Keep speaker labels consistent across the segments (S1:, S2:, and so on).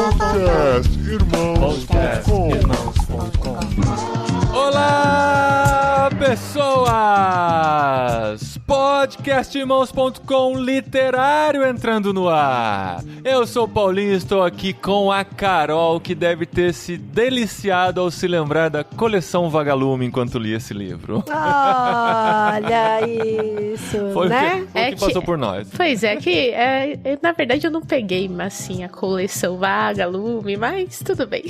S1: Podcastirmãos.com. Olá, pessoas! Podcastirmãos.com literário entrando no ar. Eu sou o Paulinho e estou aqui com a Carol, que deve ter se deliciado ao se lembrar da coleção Vagalume enquanto lia esse livro.
S2: Olha isso,
S1: Foi
S2: né?
S1: o que passou por nós.
S3: Pois é, na verdade eu não peguei, assim, a coleção Vagalume, mas tudo bem.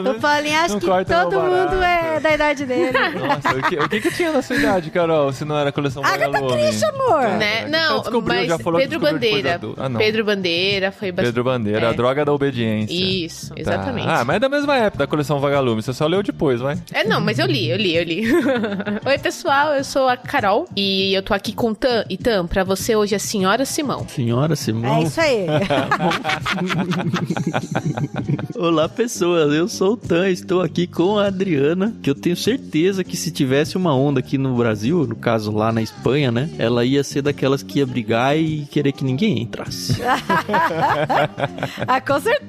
S2: O Paulinho acha que todo mundo é da idade dele.
S1: Nossa, o que tinha na sua idade, Carol, se não era a coleção Vagalume?
S2: Agatha Christie, amor.
S3: Né? Não,
S1: mas
S3: Pedro Bandeira. Pedro Bandeira foi bastante...
S1: Pedro Bandeira, a droga da obediência.
S3: Isso, exatamente.
S1: Tá. Ah, mas é da mesma época da coleção Vagalume, você só leu depois, vai?
S3: Não, mas eu li. Oi, pessoal, eu sou a Carol e eu tô aqui com Tan. E Tan, pra você hoje é Senhora Simão.
S4: Senhora Simão?
S2: É isso aí.
S4: Olá, pessoas, eu sou o Tan, estou aqui com a Adriana, que eu tenho certeza que se tivesse uma onda aqui no Brasil, no caso lá na Espanha, né, ela ia ser daquelas que ia brigar e querer que ninguém entrasse.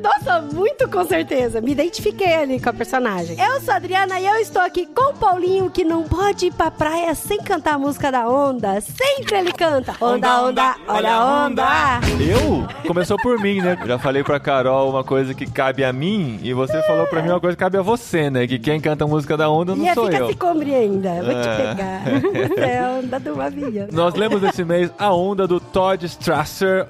S2: Nossa, muito com certeza. Me identifiquei ali com a personagem. Eu sou a Adriana e eu estou aqui com o Paulinho, que não pode ir pra praia sem cantar a música da onda. Sempre ele canta. Onda, onda, olha a onda.
S1: Eu? Começou por mim, né? Já falei pra Carol uma coisa que cabe a mim e você falou pra mim uma coisa que cabe a você, né? Que quem canta a música da onda não sou eu.
S2: E fica se combre ainda. Vou te pegar. É a onda do avião.
S1: Nós lemos esse mês A Onda do Todd Strasser,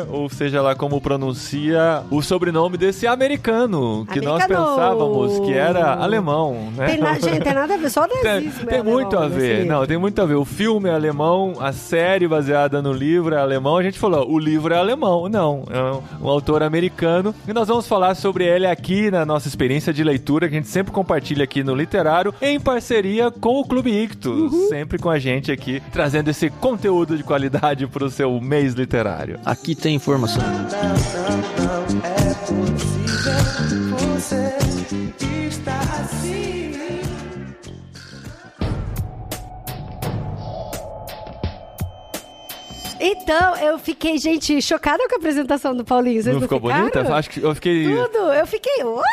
S1: ou seja lá como pronuncia o sobrenome desse americano, que nós pensávamos que era alemão, né?
S2: Gente, tem nada a ver, só o nazismo.
S1: Tem muito a ver. Não, tem muito a ver. O filme é alemão, a série baseada no livro é alemão. A gente falou, o livro é alemão. Não, é um autor americano. E nós vamos falar sobre ele aqui na nossa experiência de leitura, que a gente sempre compartilha aqui no Literário, em parceria com o Clube Ictus. Sempre com a gente aqui, trazendo esse conteúdo de qualidade pro seu mês literário.
S4: Aqui tem informação.
S5: Não é possível você estar assim.
S2: Então, eu fiquei, gente, chocada com a apresentação do Paulinho. Vocês
S1: não ficou
S2: ficaram?
S1: bonita? Acho que eu fiquei...
S2: Tudo, eu fiquei... Oi!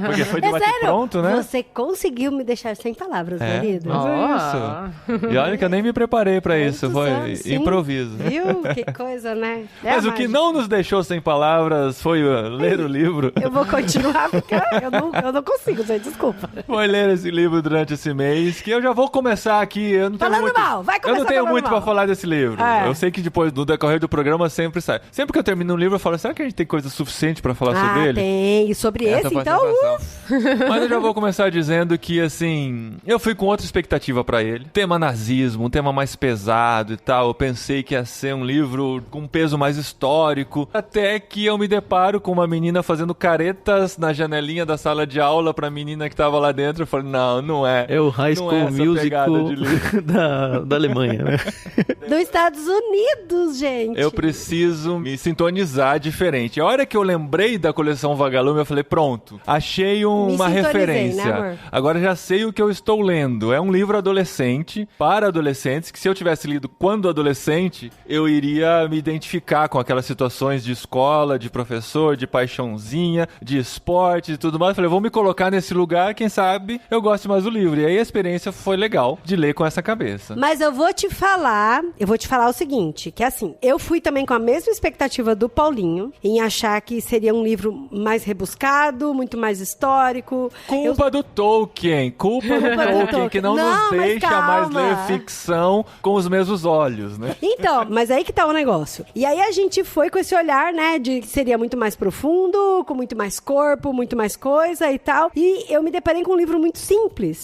S1: Porque foi de bate-pronto, né?
S2: Você conseguiu me deixar sem palavras, querido.
S1: Mas é isso. E olha que eu nem me preparei pra isso, foi improviso.
S2: Viu? Que coisa, né?
S1: Mas o que não nos deixou sem palavras foi ler o livro.
S2: Eu vou continuar, porque eu não consigo, gente, desculpa.
S1: Foi ler esse livro durante esse mês, que eu já vou começar aqui. Eu não tenho
S2: falando
S1: muito,
S2: mal, vai começar
S1: eu não tenho
S2: falando
S1: muito
S2: mal.
S1: pra falar desse livro. Eu sei que depois, no decorrer do programa, sempre sai. Sempre que eu termino um livro, eu falo, será que a gente tem coisa suficiente pra falar sobre ele?
S2: Tem. E sobre esse, então...
S1: Mas eu já vou começar dizendo que, assim, eu fui com outra expectativa pra ele. Tema nazismo, um tema mais pesado e tal. Eu pensei que ia ser um livro com um peso mais histórico. Até que eu me deparo com uma menina fazendo caretas na janelinha da sala de aula pra menina que tava lá dentro. Eu falei, não é.
S4: É o High School Musical da Alemanha, né?
S2: Dos Estados Unidos, gente.
S1: Eu preciso me sintonizar diferente. A hora que eu lembrei da coleção Vagalume, eu falei, pronto, achei uma referência. Né, amor? Agora já sei o que eu estou lendo. É um livro adolescente, para adolescentes, que se eu tivesse lido quando adolescente, eu iria me identificar com aquelas situações de escola, de professor, de paixãozinha, de esporte e tudo mais. Eu falei, vou me colocar nesse lugar, quem sabe eu goste mais do livro. E aí a experiência foi legal de ler com essa cabeça.
S2: Mas eu vou te falar o seguinte, que assim, eu fui também com a mesma expectativa do Paulinho, em achar que seria um livro mais rebuscado, muito mais histórico.
S1: Culpa do Tolkien, que não nos deixa mais ler ficção com os mesmos olhos, né?
S2: Então, mas aí que tá o negócio. E aí a gente foi com esse olhar, né, de que seria muito mais profundo, com muito mais corpo, muito mais coisa e tal. E eu me deparei com um livro muito simples.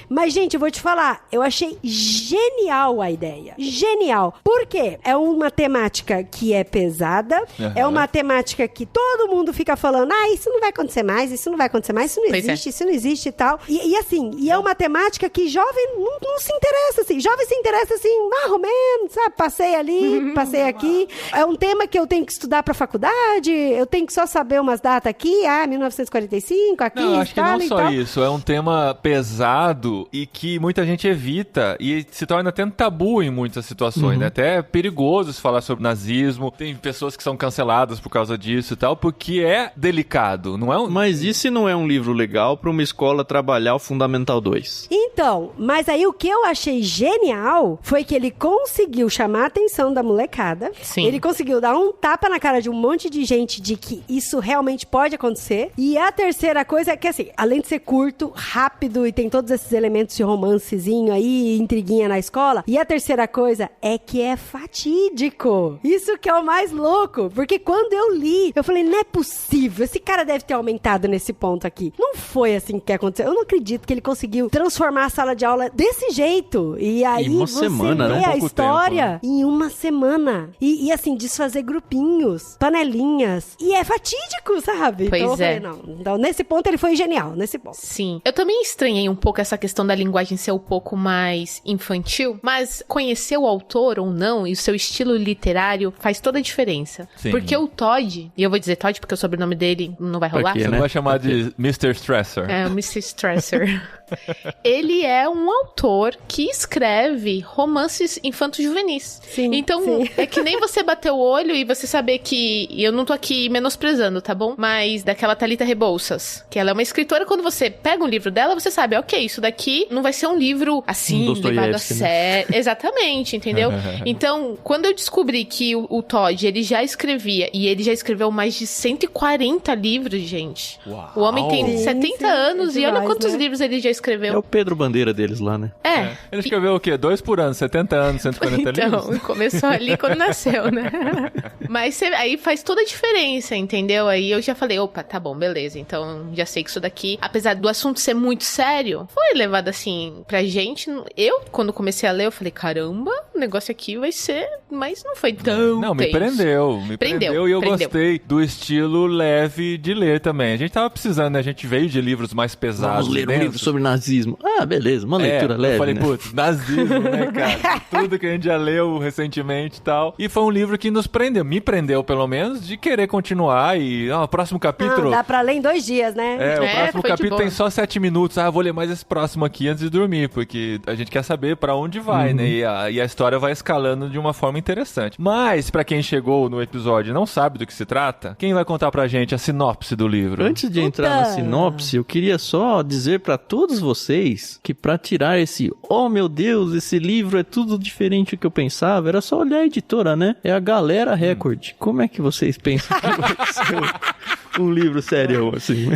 S2: Mas, gente, eu vou te falar, eu achei genial a ideia. Genial. Por quê? É uma temática que é pesada, é uma temática que todo mundo fica falando, isso não vai acontecer mais, isso não vai acontecer mais, isso não existe, isso não existe e tal. E assim, é uma temática que jovem não se interessa, assim. Jovem se interessa, assim, mais ou menos, sabe? Passei ali, passei aqui. É um tema que eu tenho que estudar pra faculdade, eu tenho que só saber umas datas aqui, 1945, aqui,
S1: não, acho que não só
S2: tal.
S1: isso. É um tema pesado e que muita gente evita e se torna até um tabu em muitas situações. É até perigoso se falar sobre nazismo. Tem pessoas que são canceladas por causa disso e tal, porque é delicado, não é um...
S4: Mas e se não é um livro legal pra uma escola trabalhar o Fundamental 2?
S2: Então, mas aí o que eu achei genial foi que ele conseguiu chamar a atenção da molecada.
S3: Sim.
S2: Ele conseguiu dar um tapa na cara de um monte de gente de que isso realmente pode acontecer. E a terceira coisa é que, assim, além de ser curto, rápido e tem todos esses elementos de romancezinho aí, intriguinha na escola. E a terceira coisa é que é fatídico. Isso que é o mais louco. Porque quando eu li, eu falei, não é possível. Esse cara deve ter aumentado nesse ponto aqui. Não foi assim que aconteceu. Eu não acredito que ele conseguiu transformar a sala de aula desse jeito. E aí
S4: em uma
S2: você
S4: semana,
S2: lê
S4: né?
S2: a história
S1: tempo, né?
S2: em uma semana. E assim, desfazer grupinhos, panelinhas. E é fatídico, sabe?
S3: Pois
S2: então eu
S3: é.
S2: falei, não. Então, nesse ponto ele foi genial, nesse ponto.
S3: Sim. Eu também estranhei um pouco essa questão da linguagem ser um pouco mais infantil, mas conhecer o autor ou não e o seu estilo literário faz toda a diferença.
S1: Sim.
S3: Porque o Todd, e eu vou dizer Todd porque o sobrenome dele não vai rolar.
S4: quê,
S1: Você
S4: né?
S1: não vai chamar de Mr. Stresser.
S3: É, o Mr. Stresser. Ele é um autor que escreve romances infanto-juvenis.
S2: Sim,
S3: Então,
S2: sim.
S3: é que nem você bater o olho e você saber que... E eu não tô aqui menosprezando, tá bom? Mas daquela Thalita Rebouças, que ela é uma escritora, quando você pega um livro dela, você sabe, ok, isso daqui não vai ser um livro assim, levado a sério. Exatamente, entendeu? Então, quando eu descobri que o Todd, ele já escrevia, e ele já escreveu mais de 140 livros, gente.
S1: Uau.
S3: O homem tem
S2: Sim,
S3: 70
S2: sim,
S3: anos
S2: é
S3: e olha
S2: demais,
S3: quantos
S2: né?
S3: livros ele já
S4: É
S3: escreveu.
S4: o Pedro Bandeira deles lá, né?
S1: Ele escreveu o quê? 2 por ano, 70 anos, 140 livros?
S3: Então, começou ali quando nasceu, né? Mas aí faz toda a diferença, entendeu? Aí eu já falei, opa, tá bom, beleza. Então, já sei que isso daqui, apesar do assunto ser muito sério, foi levado assim pra gente. Eu, quando comecei a ler, eu falei, caramba, o negócio aqui vai ser... Mas não foi tão
S1: Não, me
S3: tenso.
S1: prendeu. Me prendeu e eu gostei do estilo leve de ler também. A gente tava precisando, né? A gente veio de livros mais pesados.
S4: Vamos ler um
S1: densos.
S4: livro sobre nazismo. Ah, beleza, uma leitura leve,
S1: eu falei,
S4: né?
S1: putz, nazismo, né, cara? Tudo que a gente já leu recentemente e tal. E foi um livro que nos prendeu, me prendeu pelo menos, de querer continuar e, o próximo capítulo...
S2: Dá pra ler em 2 dias, né?
S1: O próximo
S3: foi de
S1: capítulo
S3: boa.
S1: tem só 7 minutos. Eu vou ler mais esse próximo aqui antes de dormir, porque a gente quer saber pra onde vai, né? E a história vai escalando de uma forma interessante. Mas, pra quem chegou no episódio e não sabe do que se trata, quem vai contar pra gente a sinopse do livro?
S4: Antes de entrar na sinopse, eu queria só dizer pra todos vocês que pra tirar esse, oh meu Deus, esse livro é tudo diferente do que eu pensava, era só olhar a editora, né? É a Galera Record. Como é que vocês pensam que vai ser um livro sério assim?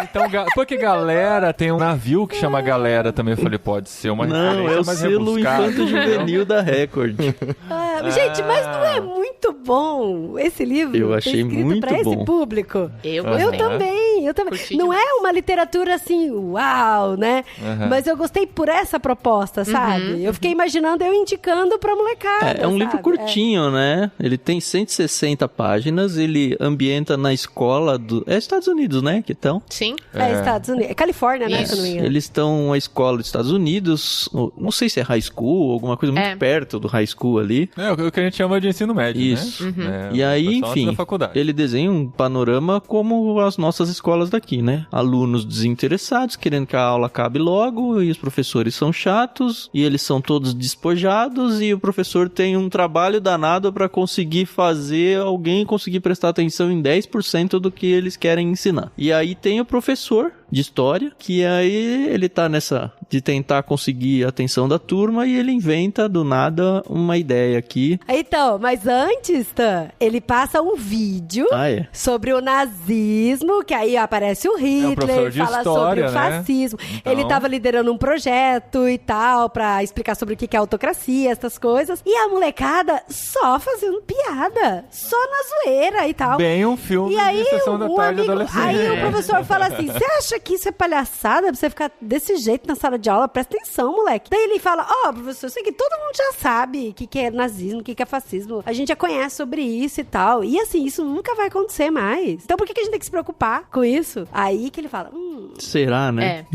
S1: Então, porque Galera tem um navio que chama Galera também. Eu falei, pode ser uma
S4: Não, é o
S1: mais
S4: selo
S1: rebuscada.
S4: Infanto Juvenil da Record.
S2: Gente, mas não é muito bom esse livro?
S4: Eu
S2: ter
S4: achei
S2: escrito
S4: muito
S2: pra
S4: bom.
S2: esse público?
S3: Eu
S2: Eu
S3: gostei.
S2: também, eu também.
S3: Curti
S2: Não
S3: demais.
S2: é uma literatura assim, uau, né? Mas eu gostei por essa proposta, sabe? Eu fiquei imaginando eu indicando pra molecada.
S4: É um livro
S2: sabe?
S4: curtinho, né? Ele tem 160 páginas, ele ambienta na escola do... É Estados Unidos, né? Que estão?
S3: Sim.
S2: É Estados Unidos. É Califórnia, né? Se eu não me engano.
S4: Eles estão na escola dos Estados Unidos, não sei se é high school, alguma coisa muito
S3: É.
S4: perto do high school ali.
S1: É o que a gente chama de ensino médio,
S4: Isso.
S1: né?
S4: E aí,
S1: o pessoal antes
S4: enfim,
S1: da faculdade.
S4: ele desenha um panorama como as nossas escolas daqui, né? Alunos desinteressados, querendo que a aula acabe logo, e os professores são chatos, e eles são todos despojados, e o professor tem um trabalho danado para conseguir fazer alguém conseguir prestar atenção em 10% do que eles querem ensinar. E aí tem o professor de história, que aí ele tá nessa de tentar conseguir a atenção da turma, e ele inventa do nada uma ideia aqui.
S2: Então, mas antes, Tan, ele passa um vídeo sobre o nazismo, que aí aparece o Hitler,
S1: professor de
S2: fala
S1: história,
S2: sobre o
S1: né?
S2: fascismo.
S1: Então...
S2: Ele tava liderando um projeto e tal, pra explicar sobre o que é autocracia, essas coisas. E a molecada só fazendo piada, só na zoeira e tal.
S1: Bem um filme
S2: E aí,
S1: de sessão da tarde adolescente.
S2: aí o professor fala assim, você acha que isso é palhaçada pra você ficar desse jeito na sala de aula? Presta atenção, moleque. Daí ele fala, professor, eu sei que todo mundo já sabe o que é nazismo, o que é fascismo. A gente já conhece sobre isso e tal. E assim, isso nunca vai acontecer mais. Então por que a gente tem que se preocupar com isso? Aí que ele fala,
S4: Será, né?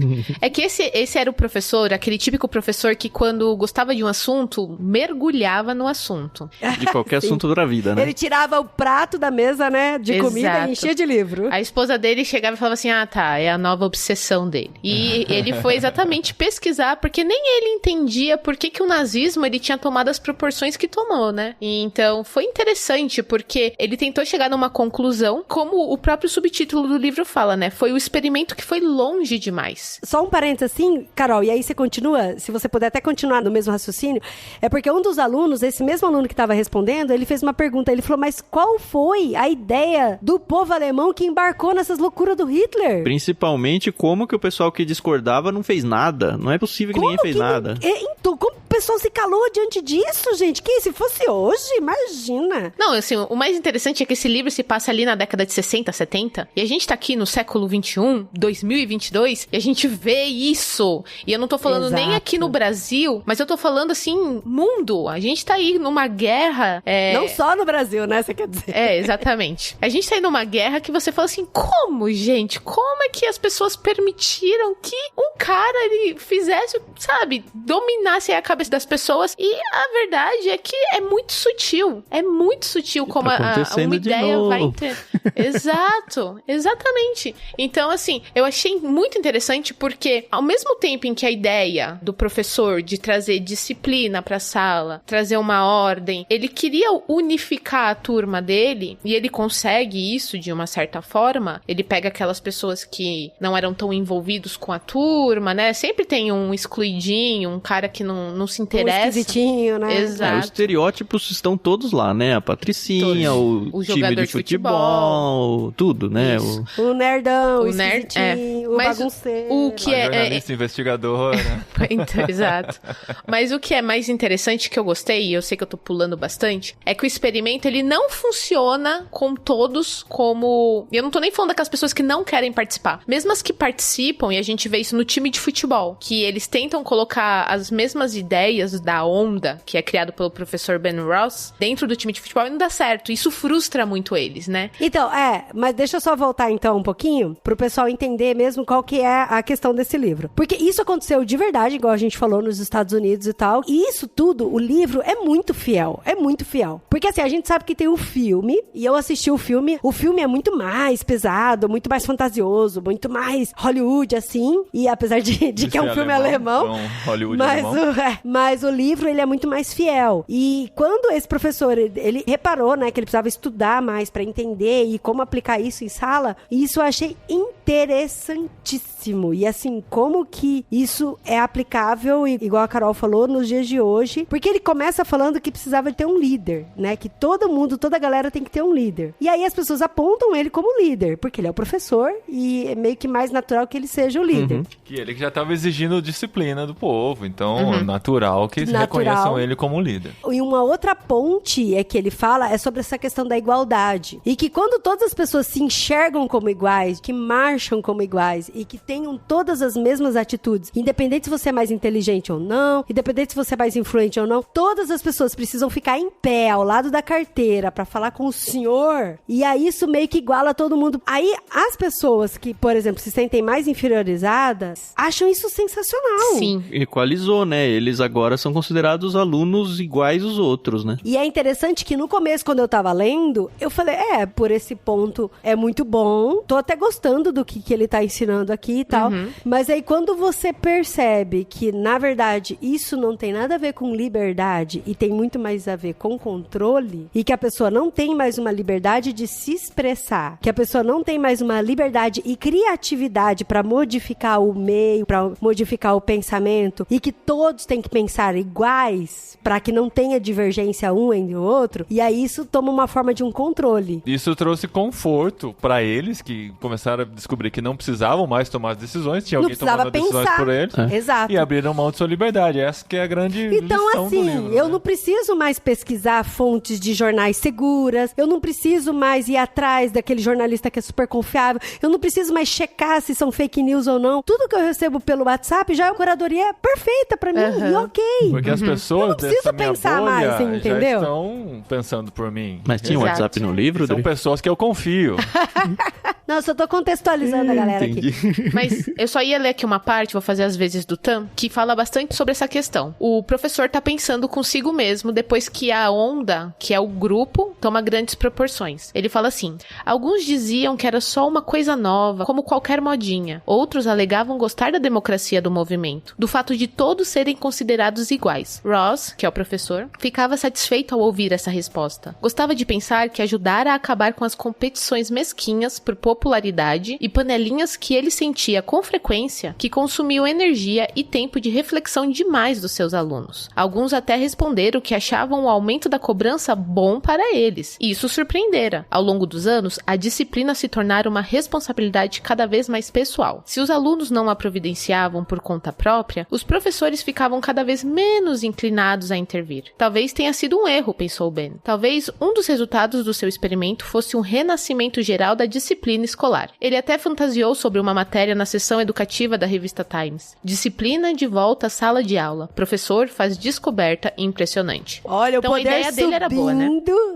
S3: É que esse era o professor, aquele típico professor que quando gostava de um assunto, mergulhava no assunto.
S4: De qualquer assunto da vida, né?
S2: ele tirava o prato da mesa, né, de comida
S3: Exato.
S2: e enchia de livro.
S3: A esposa dele chegava e falava assim, tá, é a nova obsessão dele. E ele foi exatamente pesquisar, porque nem ele entendia por que o nazismo ele tinha tomado as proporções que tomou, né? E então foi interessante, porque ele tentou chegar numa conclusão, como o próprio subtítulo do livro fala, né? Foi o experimento que foi longe demais.
S2: Só um parênteses assim, Carol, e aí você continua, se você puder até continuar no mesmo raciocínio, é porque um dos alunos, esse mesmo aluno que estava respondendo, ele fez uma pergunta, ele falou, mas qual foi a ideia do povo alemão que embarcou nessas loucuras do Hitler?
S4: Principalmente como que o pessoal que discordava não fez nada. Não é possível que ninguém fez nada.
S2: Então, como o pessoal se calou diante disso, gente? Que se fosse hoje, imagina.
S3: Não, assim, o mais interessante é que esse livro se passa ali na década de 60, 70, e a gente tá aqui no século 21, 2022, e a gente vê isso. E eu não tô falando nem aqui no Brasil, mas eu tô falando, assim, mundo. A gente tá aí numa guerra...
S2: Não só no Brasil, né, você quer dizer?
S3: Exatamente. A gente tá aí numa guerra que você fala assim, como, gente? Como é que as pessoas permitiram que um cara, ele fizesse, sabe, dominasse a cabeça das pessoas? E a verdade é que é muito sutil. É muito sutil como uma ideia vai ter. Exato. Exatamente. Então, assim, eu achei muito interessante porque, ao mesmo tempo em que a ideia do professor de trazer disciplina pra sala, trazer uma ordem, ele queria unificar a turma dele, e ele consegue isso de uma certa forma. Ele pega aquelas pessoas que não eram tão envolvidos com a turma, né? Sempre tem um excluidinho, um cara que não se interessa.
S2: Um esquisitinho, né?
S3: Exato.
S4: Os estereótipos estão todos lá, né? A patricinha, o time de futebol, tudo, né?
S2: O nerdão, o
S3: nerd,
S2: esquisitinho, o bagunceiro.
S3: O que
S1: jornalista investigador, né?
S3: Exato. Mas o que é mais interessante que eu gostei, e eu sei que eu tô pulando bastante, é que o experimento, ele não funciona com todos como... E eu não tô nem falando daquelas pessoas que não querem participar. Mesmo as que participam, e a gente vê isso no time de futebol, que eles tentam colocar as mesmas ideias da onda, que é criado pelo professor Ben Ross, dentro do time de futebol, e não dá certo. Isso frustra muito eles, né?
S2: Então, mas deixa eu só voltar então um pouquinho, pro pessoal entender mesmo qual que é a questão desse livro. Porque isso aconteceu de verdade, igual a gente falou, nos Estados Unidos e tal. E isso tudo, o livro é muito fiel. É muito fiel. Porque assim, a gente sabe que tem o filme, e eu assisti o filme é muito mais pesado, muito mais fantasioso, muito mais Hollywood, assim. E apesar de que é um filme alemão,
S1: Hollywood
S2: mas o livro, ele é muito mais fiel. E quando esse professor, ele reparou, né, que ele precisava estudar mais pra entender e como aplicar isso em sala, isso eu achei interessantíssimo. E assim, como que isso é aplicável, igual a Carol falou, nos dias de hoje. Porque ele começa falando que precisava ter um líder, né? Que todo mundo, toda a galera tem que ter um líder. E aí as pessoas apontam ele como líder, porque ele é o professor e é meio que mais natural que ele seja o líder.
S1: Que ele já estava exigindo disciplina do povo, então é natural que reconheçam ele como líder.
S2: E uma outra ponte que ele fala é sobre essa questão da igualdade. E que quando todas as pessoas se enxergam como iguais, que marcham como iguais e que tenham todas as mesmas atitudes, independente se você é mais inteligente ou não, independente se você é mais influente ou não, todas as pessoas precisam ficar em pé ao lado da carteira pra falar com o senhor, e aí isso meio que iguala todo mundo. Aí as pessoas que, por exemplo, se sentem mais inferiorizadas, acham isso sensacional.
S3: Sim.
S4: Equalizou, né? Eles agora são considerados alunos iguais aos outros, né?
S2: E é interessante que no começo, quando eu tava lendo, eu falei, por esse ponto é muito bom, tô até gostando do que ele tá ensinando aqui e tal, mas aí quando você percebe que, na verdade, isso não tem nada a ver com liberdade e tem muito mais a ver com controle, e que a pessoa não tem mais uma liberdade de se expressar, que a pessoa não tem mais uma liberdade e criatividade pra modificar o meio, pra modificar o pensamento, e que todos têm que pensar iguais pra que não tenha divergência um entre o outro, e aí isso toma uma forma de um controle.
S1: Isso trouxe conforto pra eles, que começaram a descobrir que não precisavam mais tomar as decisões, tinha alguém tomando decisões por eles.
S2: Exato.
S1: E abriram mão de sua liberdade. Essa que é a grande lição do livro.
S2: Então, assim, eu não preciso mais pesquisar fontes de jornais seguras, eu não preciso mais ir atrás daquele jornalista que é super confiável, eu não preciso mais checar se são fake news ou não. Tudo que eu recebo pelo WhatsApp já é uma curadoria perfeita pra mim, e ok.
S1: Porque as pessoas dessa minha bolha
S2: mais, entendeu?
S1: já estão pensando por mim.
S4: Mas tinha um WhatsApp no livro?
S1: São pessoas que eu confio.
S2: Não, eu só tô contextualizando a galera aqui.
S3: Mas eu só ia ler aqui uma parte, vou fazer as vezes do Tam, que fala bastante sobre essa questão. O professor tá pensando consigo mesmo depois que a onda, que é o grupo, toma grandes proporções. Ele fala assim: alguns diziam que era só uma coisa nova, como qualquer modinha. Outros alegavam gostar da democracia do movimento, do fato de todos serem considerados iguais. Ross, que é o professor, ficava satisfeito ao ouvir essa resposta. Gostava de pensar que ajudara a acabar com as competições mesquinhas por popularidade e panelinhas que ele sentia com frequência que consumiam energia e tempo de reflexão demais dos seus alunos. Alguns até responderam que achavam o aumento da cobrança bom para eles, e isso surpreendera. Ao longo dos anos, a disciplina se tornara uma responsabilidade cada vez mais pessoal. Se os alunos não a providenciavam por conta própria, os professores ficavam cada vez menos inclinados a intervir. Talvez tenha sido um erro, pensou Ben. Talvez um dos resultados do seu experimento fosse um renascimento geral da disciplina escolar. Ele até fantasiou sobre uma matéria na seção educativa da revista Times. Disciplina de volta à sala de aula. Professor faz descoberta impressionante.
S2: Olha,
S3: então,
S2: o poder
S3: a ideia dele era boa, né?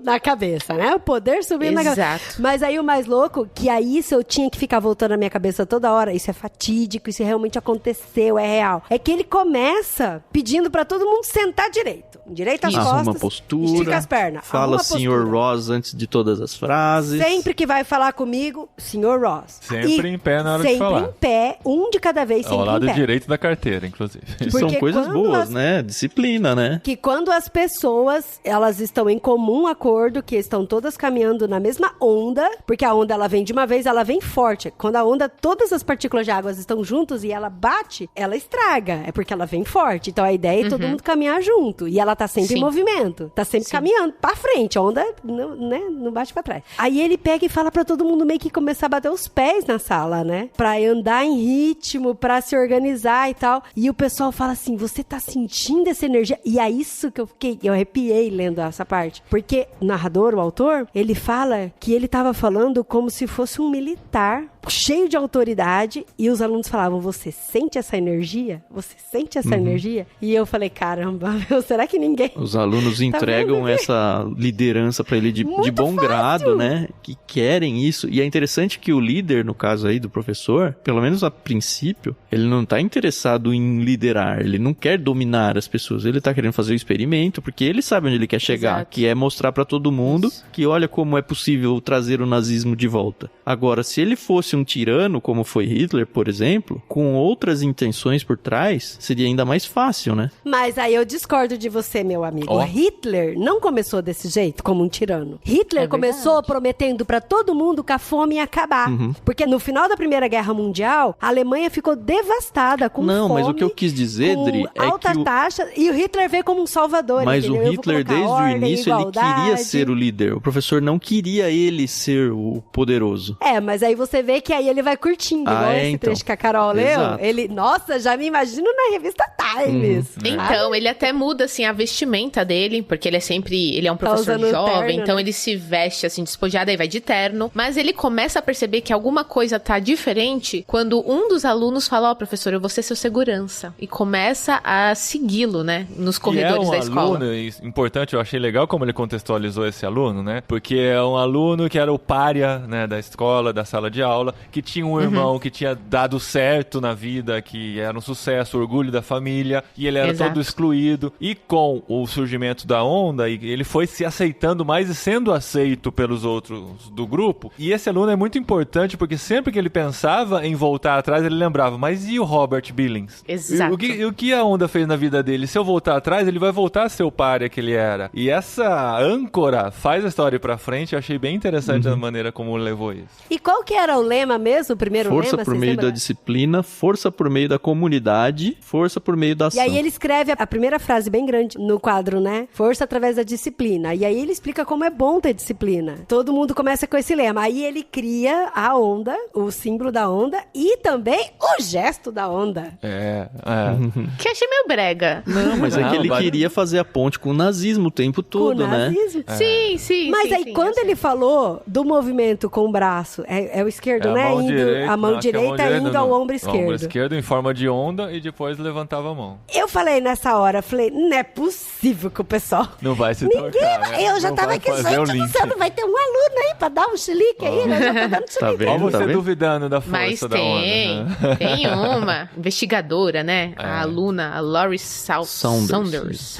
S2: na cabeça, né? O poder subindo na cabeça.
S3: Exato.
S2: Mas aí o mais louco, que aí isso eu tinha que ficar voltando na minha cabeça toda hora, isso é fatídico, isso realmente aconteceu, é real. É que ele começa pedindo pra todo mundo sentar direito. Direito às costas.
S4: Arruma postura.
S2: Estica as pernas.
S4: Fala Sr. Ross antes de todas as frases.
S2: Sempre que vai falar comigo, Sr. Ross.
S1: Sempre em pé na hora de falar.
S2: Sempre em pé, um de cada vez, sempre em pé.
S1: Ao lado direito da carteira, inclusive.
S4: Que são coisas boas, né? Disciplina, né?
S2: Que quando as pessoas, elas estão em comum acordo, que estão todas caminhando na mesma onda, porque a onda, ela vem de uma vez, ela vem forte. Quando a onda, todas as partículas de água estão juntas e ela bate, ela estraga. É porque ela vem forte. Então a ideia é todo mundo caminhar junto. E ela tá sempre em movimento. Tá sempre caminhando pra frente. A onda, não bate pra trás. Aí ele pega e fala pra todo mundo meio que começar a bater os pés na sala, né? Pra andar em ritmo, pra se organizar e tal. E o pessoal fala assim, você tá sentindo essa energia? E é isso que eu arrepiei lendo essa parte. Porque o narrador, o autor, ele fala que ele tava falando como se fosse um militar cheio de autoridade, e os alunos falavam, você sente essa energia? Você sente essa energia? E eu falei, caramba, será que ninguém...
S4: Os alunos entregam essa liderança pra ele de bom grado, né? Que querem isso. E é interessante que o líder, no caso aí do professor, pelo menos a princípio, ele não tá interessado em liderar, ele não quer dominar as pessoas, ele tá querendo fazer o experimento, porque ele sabe onde ele quer chegar, que é mostrar pra todo mundo que olha como é possível trazer o nazismo de volta. Agora, se ele fosse um tirano, como foi Hitler, por exemplo, com outras intenções por trás, seria ainda mais fácil, né?
S2: Mas aí eu discordo de você, meu amigo. Hitler não começou desse jeito, como um tirano. Hitler começou prometendo pra todo mundo que a fome ia acabar. Porque no final da Primeira Guerra Mundial, a Alemanha ficou devastada com fome.
S4: Não, mas o que eu quis dizer, Dri, é
S2: alta
S4: que
S2: taxa, e o Hitler veio como um salvador.
S4: Mas
S2: entendeu?
S4: o Hitler, desde o início, ele queria ser o líder. O professor não queria ele ser o poderoso.
S2: Mas aí você vê que aí ele vai curtindo, igual esse trecho que a Carol leu. Ele, nossa, já me imagino na revista Times.
S3: Então, ele até muda, assim, a vestimenta dele, porque ele é um professor jovem, terno, então ele se veste, assim, despojado, aí vai de terno. Mas ele começa a perceber que alguma coisa tá diferente quando um dos alunos fala, professor, eu vou ser seu segurança. E começa a segui-lo, né, nos corredores da escola.
S1: Aluno, importante, eu achei legal como ele contextualizou esse aluno, né, porque é um aluno que era o pária, né, da escola, da sala de aula, que tinha um irmão que tinha dado certo na vida, que era um sucesso, orgulho da família, e ele era todo excluído. E com o surgimento da onda, ele foi se aceitando mais e sendo aceito pelos outros do grupo. E esse aluno é muito importante, porque sempre que ele pensava em voltar atrás, ele lembrava, mas e o Robert Billings?
S3: Exato.
S1: O que a onda fez na vida dele? Se eu voltar atrás, ele vai voltar a ser o pária que ele era. E essa âncora faz a história ir pra frente. Eu achei bem interessante a maneira como levou isso.
S2: E qual que era o lema mesmo? O primeiro
S4: força
S2: lema?
S4: Força por meio da disciplina, força por meio da comunidade, força por meio da ação.
S2: E aí ele escreve a primeira frase bem grande no quadro, né? Força através da disciplina. E aí ele explica como é bom ter disciplina. Todo mundo começa com esse lema. Aí ele cria a onda, o símbolo da onda e também o gesto da onda.
S3: Que eu achei meio brega.
S4: Não, mas é que ele queria fazer a ponte com o nazismo o tempo todo, né?
S2: Nazismo?
S3: Sim.
S2: Mas aí quando ele falou do movimento com o braço, é o esquerdo, né? A mão direita indo ao ombro esquerdo.
S1: O ombro esquerdo em forma de onda e depois levantava a mão.
S2: Eu falei nessa hora, não é possível que o pessoal...
S1: Não vai se tocar, né?
S2: Eu já tava aqui, gente do céu, não vai ter um aluno aí pra dar um chilique aí, né? Já tô dando chilique.
S4: Tá vendo?
S1: Olha você
S4: Tá vendo?
S1: duvidando da força
S3: Mas
S1: da onda. Né?
S3: tem uma investigadora, né? A aluna, a Laurie Saunders.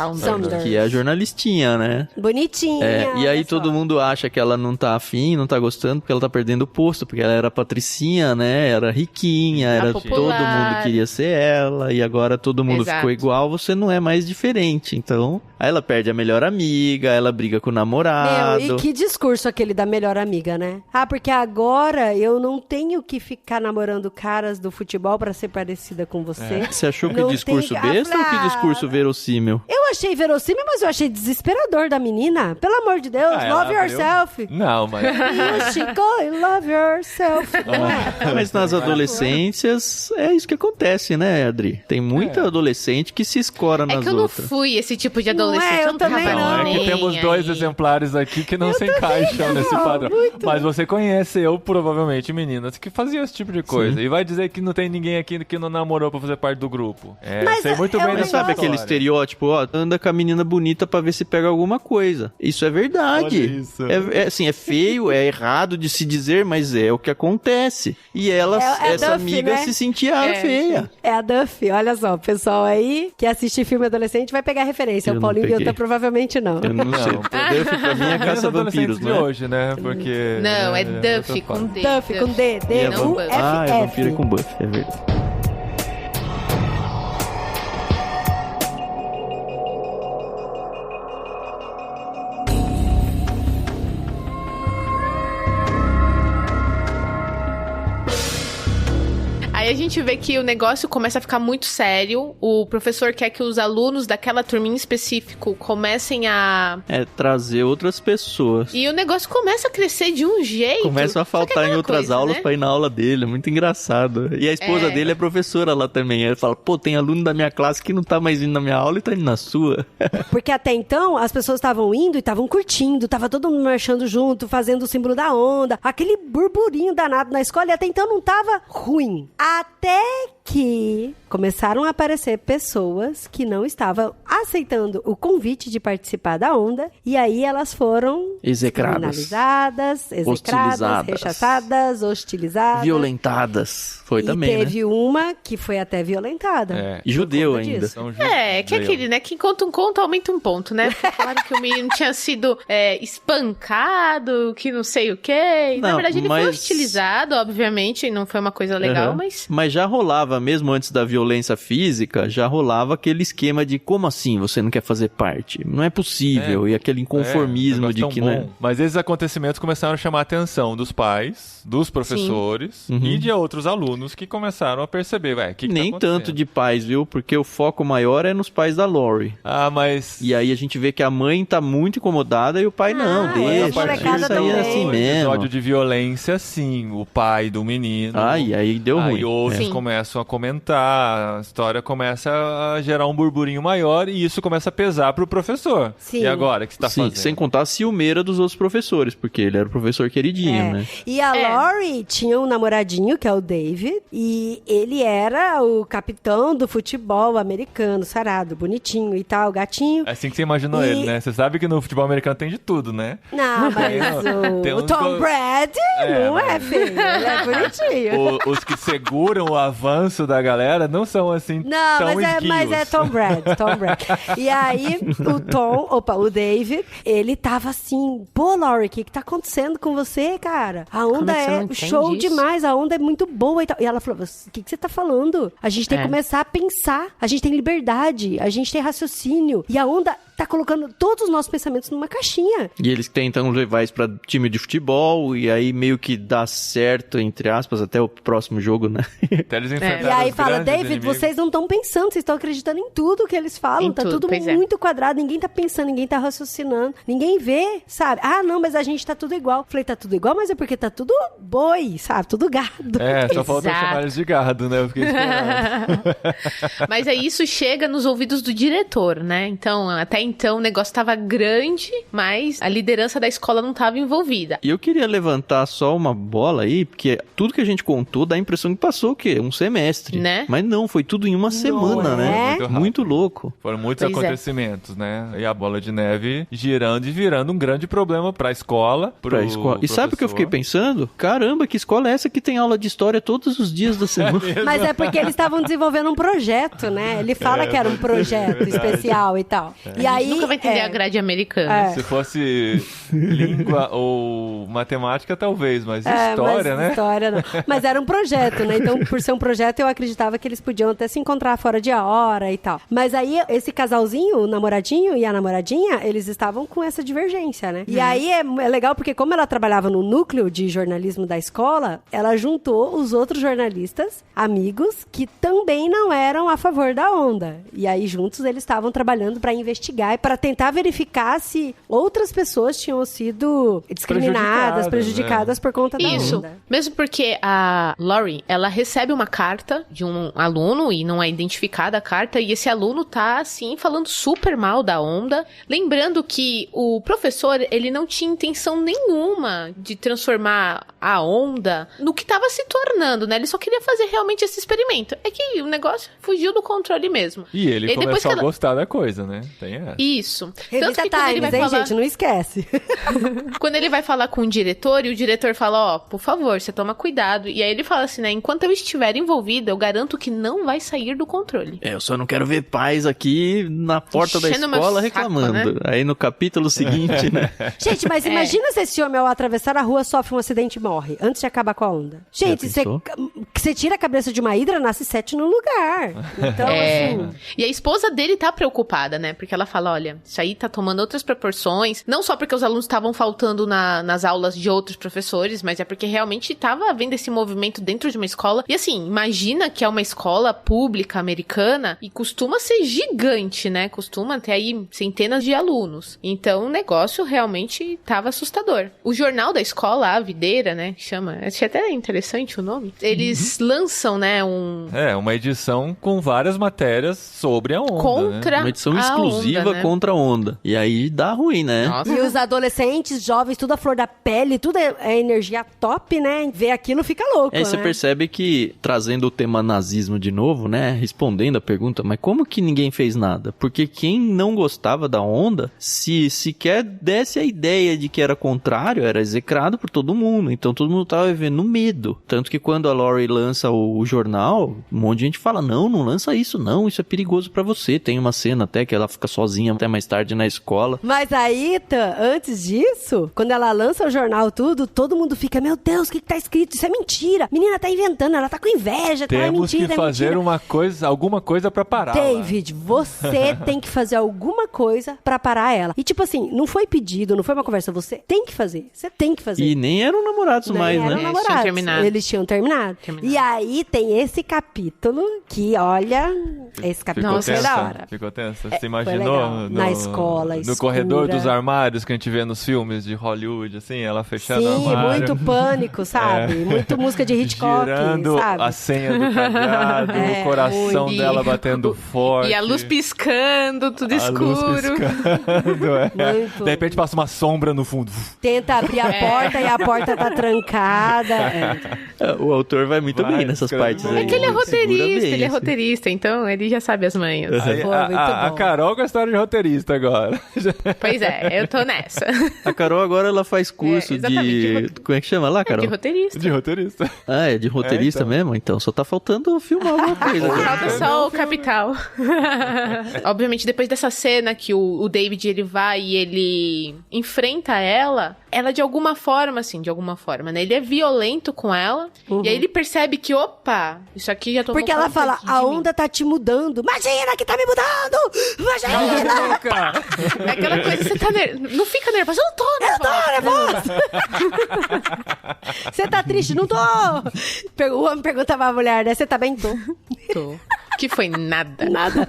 S4: Que é a jornalistinha, né?
S2: Bonitinha.
S4: E aí
S2: olha
S4: todo
S2: só.
S4: mundo acha que ela não tá afim, não tá gostando, porque ela tá perdendo o posto, porque ela era patricinha, né? Era riquinha, era
S3: popular.
S4: todo mundo queria ser ela, e agora todo mundo
S3: Exato.
S4: ficou igual, você não é mais diferente. Então, aí ela perde a melhor amiga, ela briga com o namorado.
S2: Meu, e que discurso aquele da melhor amiga, né? Ah, porque agora eu não tenho que ficar namorando caras do futebol pra ser parecida com você.
S4: Você achou que
S2: Não
S4: discurso
S2: tem-
S4: besta ou que
S2: Ah,
S4: discurso verossímil?
S2: Eu achei verossímil, mas eu achei desesperador da menina. Pelo amor de Deus,
S1: Ah, ela
S2: love
S1: abriu?
S2: yourself.
S1: Não, mas...
S2: You should go and love yourself. Não é?
S4: Mas nas adolescências, é isso que acontece, né, Adri? Tem muita adolescente que se escora nas
S3: É que eu não
S4: outras.
S3: fui esse tipo de
S2: Não
S3: adolescente.
S2: é, eu
S3: não
S2: também
S3: tava
S2: não.
S1: É que
S3: nem
S1: temos dois
S3: aí.
S1: exemplares aqui que não se encaixam nesse
S2: não,
S1: padrão.
S2: muito.
S1: Mas você conhece, eu provavelmente, meninas que faziam esse tipo de coisa. E vai dizer que não tem ninguém aqui que não namorou pra fazer parte do grupo. É,
S2: Mas
S1: sei muito
S2: é
S1: bem
S2: um
S1: dessa
S4: Sabe
S2: negócio.
S4: aquele
S1: história.
S4: estereótipo, ó, anda com a menina bonita pra ver se pega alguma coisa. Isso é verdade.
S1: Olha isso.
S4: Assim, é feio, é errado de se dizer, mas é o que acontece. E ela,
S2: É
S4: essa
S2: Duffy,
S4: amiga
S2: né?
S4: se sentia feia.
S2: É a Duffy, olha só, o pessoal aí que assiste filme adolescente vai pegar referência.
S4: Eu
S2: O
S4: não
S2: Paulinho
S4: peguei.
S2: Guilherme provavelmente não.
S4: Eu não sei. Duffy pra mim é
S1: Menos
S4: caça-vampiros,
S1: adolescentes de
S4: né?
S1: hoje, né? Porque...
S3: Não, é
S1: né,
S3: Duffy
S1: eu tô
S3: com D.
S2: Duffy com D, D,
S4: E é
S3: não
S2: U,
S3: Buffy.
S2: F,
S4: Ah, é vampira
S2: F.
S4: com buff, é verdade.
S3: Aí a gente vê que o negócio começa a ficar muito sério. O professor quer que os alunos daquela turminha em específico comecem a...
S4: É trazer outras pessoas.
S3: E o negócio começa a crescer de um jeito.
S4: Começam a
S3: Só que
S4: faltar em
S3: aquela
S4: outras
S3: coisa,
S4: aulas
S3: né?
S4: pra ir na aula dele, é muito engraçado. E a esposa dele é professora lá também. Ele fala, pô, tem aluno da minha classe que não tá mais indo na minha aula e tá indo na sua.
S2: Porque até então as pessoas estavam indo e estavam curtindo, tava todo mundo marchando junto, fazendo o símbolo da onda, aquele burburinho danado na escola, e até então não tava ruim. Até que começaram a aparecer pessoas que não estavam aceitando o convite de participar da onda, e aí elas foram
S4: Execradas.
S2: criminalizadas, execradas,
S4: Hostilizadas.
S2: rechaçadas, hostilizadas.
S4: Violentadas. Foi
S2: e
S4: também, né?
S2: teve uma que foi até violentada.
S1: É.
S4: E judeu
S2: por conta
S4: ainda.
S2: disso.
S1: São
S3: Que é aquele, né? Quem conta um conto, aumenta um ponto, né? Porque falaram que o menino tinha sido espancado, que não sei o quê. E, na
S4: Não,
S3: verdade, ele foi
S4: mas-
S3: hostilizado, obviamente, não foi uma coisa legal,
S4: Uhum.
S3: mas...
S4: já rolava, mesmo antes da violência física, já rolava aquele esquema de como assim você não quer fazer parte? Não é possível. E aquele inconformismo
S1: negócio
S4: de
S1: tão
S4: que
S1: bom.
S4: não é.
S1: Mas esses acontecimentos começaram a chamar a atenção dos pais, dos professores e de outros alunos que começaram a perceber, o que
S4: Nem
S1: tá
S4: tanto
S1: acontecendo?
S4: de pais, viu? Porque o foco maior é nos pais da Lori.
S1: Ah, mas...
S4: E aí a gente vê que a mãe tá muito incomodada e o pai não,
S2: a
S4: deixa,
S2: molecada
S4: isso aí
S2: também.
S4: é assim mesmo.
S1: Episódio de violência, sim. O pai do menino.
S4: E aí deu ruim.
S1: Aí outros
S3: Sim.
S1: começam a comentar, a história começa a gerar um burburinho maior e isso começa a pesar pro professor.
S2: Sim.
S1: E agora, o que você tá
S4: Sim,
S1: fazendo?
S4: sem contar a ciumeira dos outros professores, porque ele era o professor queridinho, né?
S2: E a Lori tinha um namoradinho, que é o David, e ele era o capitão do futebol americano, sarado, bonitinho e tal, gatinho.
S1: É assim que você imaginou
S2: E-
S1: ele, né? Você sabe que no futebol americano tem de tudo, né?
S2: Não, mas
S1: Tem
S2: o
S1: uns
S2: Tom Brady não é
S1: mas-
S2: feio, ele é bonitinho.
S1: Os que seguram o avanço da galera não são assim
S2: Não,
S1: tão
S2: mas
S1: esguios.
S2: é Tom Brady. E aí, o David, ele tava assim, pô, Lori, o que tá acontecendo com você, cara? A onda
S3: Como é que você não
S2: é
S3: entende
S2: show
S3: isso?
S2: demais, a onda é muito boa e tal. E ela falou, o que você tá falando? A gente tem que começar a pensar, a gente tem liberdade, a gente tem raciocínio. E a onda tá colocando todos os nossos pensamentos numa caixinha.
S4: E eles tentam levar isso pra time de futebol, e aí meio que dá certo, entre aspas, até o próximo jogo, né?
S1: Até eles enfrentaram
S2: E aí
S1: os
S2: fala,
S1: grandes
S2: David,
S1: inimigos.
S2: vocês não estão pensando, vocês estão acreditando em tudo que eles falam.
S3: Em
S2: Tá
S3: tudo,
S2: tudo
S3: pois é.
S2: muito quadrado, ninguém tá pensando, ninguém tá raciocinando, ninguém vê, sabe? Ah, não, mas a gente tá tudo igual. Falei, tá tudo igual, mas é porque tá tudo boi, sabe? Tudo gado.
S1: É, só faltou
S3: Exato.
S1: chamar eles de gado, né? Eu fiquei esperando.
S3: Mas aí isso chega nos ouvidos do diretor, né? Então, até Então o negócio tava grande, mas a liderança da escola não tava envolvida.
S4: E eu queria levantar só uma bola aí, porque tudo que a gente contou dá a impressão que passou o quê? Um semestre.
S3: Né?
S4: Mas não, foi tudo em uma semana, né? Muito louco.
S1: Foram muitos
S3: Pois
S1: acontecimentos, né? E a bola de neve girando e virando um grande problema pra escola.
S4: Pra escola. E sabe o que eu fiquei pensando? Caramba, que escola é essa que tem aula de história todos os dias da semana?
S2: Mas é porque eles estavam desenvolvendo um projeto, né? Ele fala que era um projeto especial e tal. E aí,
S3: Nunca vai entender a grade americana.
S1: Se fosse língua ou matemática, talvez, mas história, né?
S2: História não. Mas era um projeto, né? Então, por ser um projeto, eu acreditava que eles podiam até se encontrar fora de hora e tal. Mas aí, esse casalzinho, o namoradinho e a namoradinha, eles estavam com essa divergência, né? E aí é legal porque como ela trabalhava no núcleo de jornalismo da escola, ela juntou os outros jornalistas, amigos, que também não eram a favor da onda. E aí, juntos, eles estavam trabalhando para investigar e para tentar verificar se outras pessoas tinham sido discriminadas, prejudicadas por conta da
S3: Isso,
S2: onda.
S3: mesmo porque a Laurie, ela recebe uma carta de um aluno e não é identificada a carta, e esse aluno tá, assim, falando super mal da onda. Lembrando que o professor, ele não tinha intenção nenhuma de transformar a onda no que tava se tornando, né? Ele só queria fazer realmente esse experimento. É que o negócio fugiu do controle mesmo.
S1: E ele começou a gostar da coisa, né? Tem essa.
S3: Isso.
S2: Revista Times, hein, gente? Não esquece.
S3: Quando ele vai falar com o diretor, e o diretor fala, por favor, você toma cuidado. E aí ele fala assim, né, enquanto eu estiver envolvida, eu garanto que não vai sair do controle.
S4: Eu só não quero ver pais aqui na porta da
S3: Enchendo meu
S4: escola
S3: saco,
S4: reclamando.
S3: né?
S4: Aí no capítulo seguinte, né?
S2: Gente, mas imagina se esse homem ao atravessar a rua sofre um acidente e morre, antes de acabar com a onda. Gente, você tira a cabeça de uma hidra, nasce 7 no lugar. Então, assim...
S3: E a esposa dele tá preocupada, né? Porque ela fala, olha, isso aí tá tomando outras proporções. Não só porque os alunos estavam faltando nas aulas de outros professores, mas é porque realmente tava havendo esse movimento dentro de uma escola. E assim, imagina que é uma escola pública americana e costuma ser gigante, né? Costuma ter aí centenas de alunos. Então o negócio realmente tava assustador. O jornal da escola, a Videira, né? Que chama... Achei até interessante o nome. Eles lançam, né?
S1: Uma edição com várias matérias sobre a onda,
S3: contra,
S1: né?
S4: Uma edição exclusiva
S3: onda, né?
S4: contra a onda. E aí dá ruim, né?
S3: Nossa.
S2: E os adolescentes, jovens, tudo a flor da pele, tudo é energia top, né? Ver aquilo fica louco,
S4: Aí você
S2: né?
S4: percebe que, trazendo o tema nazismo de novo, né? Respondendo a pergunta, mas como que ninguém fez nada? Porque quem não gostava da onda, se sequer desse a ideia de que era contrário, era execrado por todo mundo. Então todo mundo tava vivendo medo. Tanto que quando a Laurie lança o jornal, um monte de gente fala, não lança isso não, isso é perigoso pra você. Tem uma cena até que ela fica sozinha até mais tarde na escola.
S2: Mas aí, antes disso, quando ela lança o jornal tudo, todo mundo fica, meu Deus, o que tá escrito? Isso é mentira. Menina tá inventando, ela tá com inveja, tá
S1: Temos
S2: mentira,
S1: que fazer alguma coisa pra parar.
S2: David, você tem que fazer alguma coisa pra parar ela. E tipo assim, não foi pedido, não foi uma conversa, você tem que fazer. Você tem que fazer.
S4: E nem eram namorados mais,
S2: eram
S4: né?
S2: namorados. Eles tinham terminado. E aí tem esse capítulo que, olha, esse capítulo foi da hora.
S1: Ficou tensa.
S2: É,
S1: Você imaginou
S2: na escola,
S1: no
S2: escura.
S1: corredor dos armários que a gente vê nos filmes de Hollywood, assim, ela fechando o
S2: Sim,
S1: armário.
S2: muito pânico, sabe? Muito música de Hitchcock,
S1: girando
S2: sabe?
S1: a senha do cadeado, o coração
S3: muito.
S1: dela batendo forte.
S3: E a luz piscando, tudo escuro.
S1: Luz piscando,
S2: Muito.
S1: De repente passa uma sombra no fundo.
S2: Tenta abrir a porta e a porta tá trancada.
S4: O autor vai muito bem nessas partes aí.
S3: É que ele é
S4: Segura
S3: roteirista,
S4: bem,
S3: ele é
S4: assim.
S3: roteirista, então ele já sabe as manhas.
S1: Aí,
S2: Pô, muito
S1: a
S2: bom.
S1: Carol com a história de roteirista agora.
S3: Pois é, eu tô nessa.
S4: A Carol agora ela faz curso
S3: exatamente,
S4: Como é que chama lá, Carol?
S3: De roteirista.
S1: De roteirista.
S4: Ah, é de roteirista
S1: então.
S4: mesmo? Então só tá faltando filmar alguma coisa.
S3: Falta só o capital. Obviamente, depois dessa cena que o David, ele vai e ele enfrenta ela de alguma forma, né? Ele é violento com ela. E aí ele percebe que, opa, isso aqui já tomou
S2: Porque ela
S3: conta
S2: fala,
S3: de
S2: a
S3: mim.
S2: onda tá te mudando. Imagina que tá me mudando! Imagina!
S3: É aquela coisa, você tá não fica nervosa, eu não tô nervosa.
S2: Você tá triste? Não tô! O homem perguntava à mulher, né? Você tá bem? Tô.
S3: Que foi nada.
S2: Nada.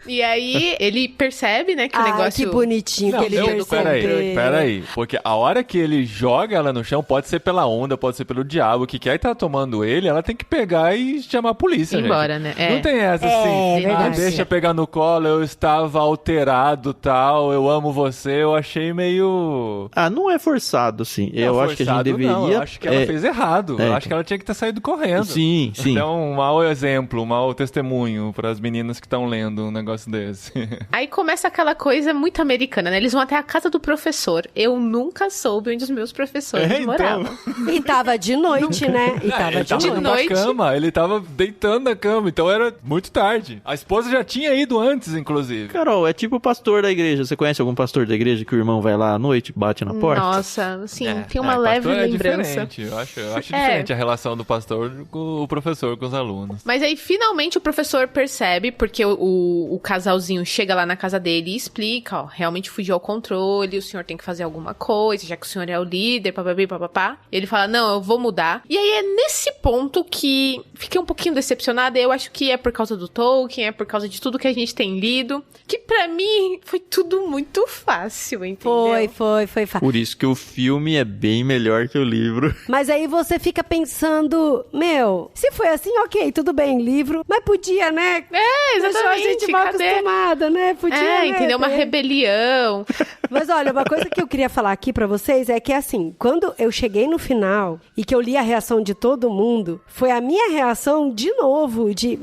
S3: E aí, ele percebe, né, que o negócio...
S2: que bonitinho que ele percebe.
S1: Peraí. Porque a hora que ele joga ela no chão, pode ser pela onda, pode ser pelo diabo, que quer tá tomando ele, ela tem que pegar e chamar a polícia,
S3: embora,
S1: gente.
S3: né?
S1: Não tem essa assim,
S2: verdade.
S1: Deixa pegar no colo, eu estava alterado, tal, eu amo você, eu achei meio...
S4: Não é forçado, assim. Eu acho que a gente deveria...
S1: Não, eu acho que ela fez errado. Eu acho que ela tinha que ter saído correndo.
S4: Sim.
S1: Então, um mau exemplo, um mau testemunho para as meninas que estão lendo um negócio desse.
S3: Aí começa aquela coisa muito americana, né? Eles vão até a casa do professor. Eu nunca soube onde os meus professores moravam.
S2: E tava de noite, né?
S1: Ele tava indo pra cama, ele tava deitando na cama, então era muito tarde. A esposa já tinha ido antes, inclusive.
S4: Carol, é tipo o pastor da igreja. Você conhece algum pastor da igreja que o irmão vai lá à noite, bate na porta?
S3: Nossa, sim, tem uma leve lembrança.
S1: Eu acho diferente a relação do pastor com o professor, com os alunos.
S3: Mas aí, finalmente, o professor percebe, porque o casalzinho chega lá na casa dele e explica, realmente fugiu ao controle, o senhor tem que fazer alguma coisa, já que o senhor é o líder, papapá. Ele fala, não, eu vou mudar. E aí é nesse ponto que fiquei um pouquinho decepcionada. Eu acho que é por causa do Tolkien, é por causa de tudo que a gente tem lido, que pra mim foi tudo muito fácil, entendeu?
S2: Foi fácil.
S4: Por isso que o filme é bem melhor que o livro.
S2: Mas aí você fica pensando, se foi assim, ok, tudo bem, livro, mas podia, né?
S3: Exatamente.
S2: Deixou a gente mal acostumada, né? Podia,
S3: entendeu? Uma rebelião.
S2: Mas olha, uma coisa que eu queria falar aqui pra vocês é que assim, quando eu cheguei no final e que eu li a reação de todo mundo, foi a minha reação de novo, de,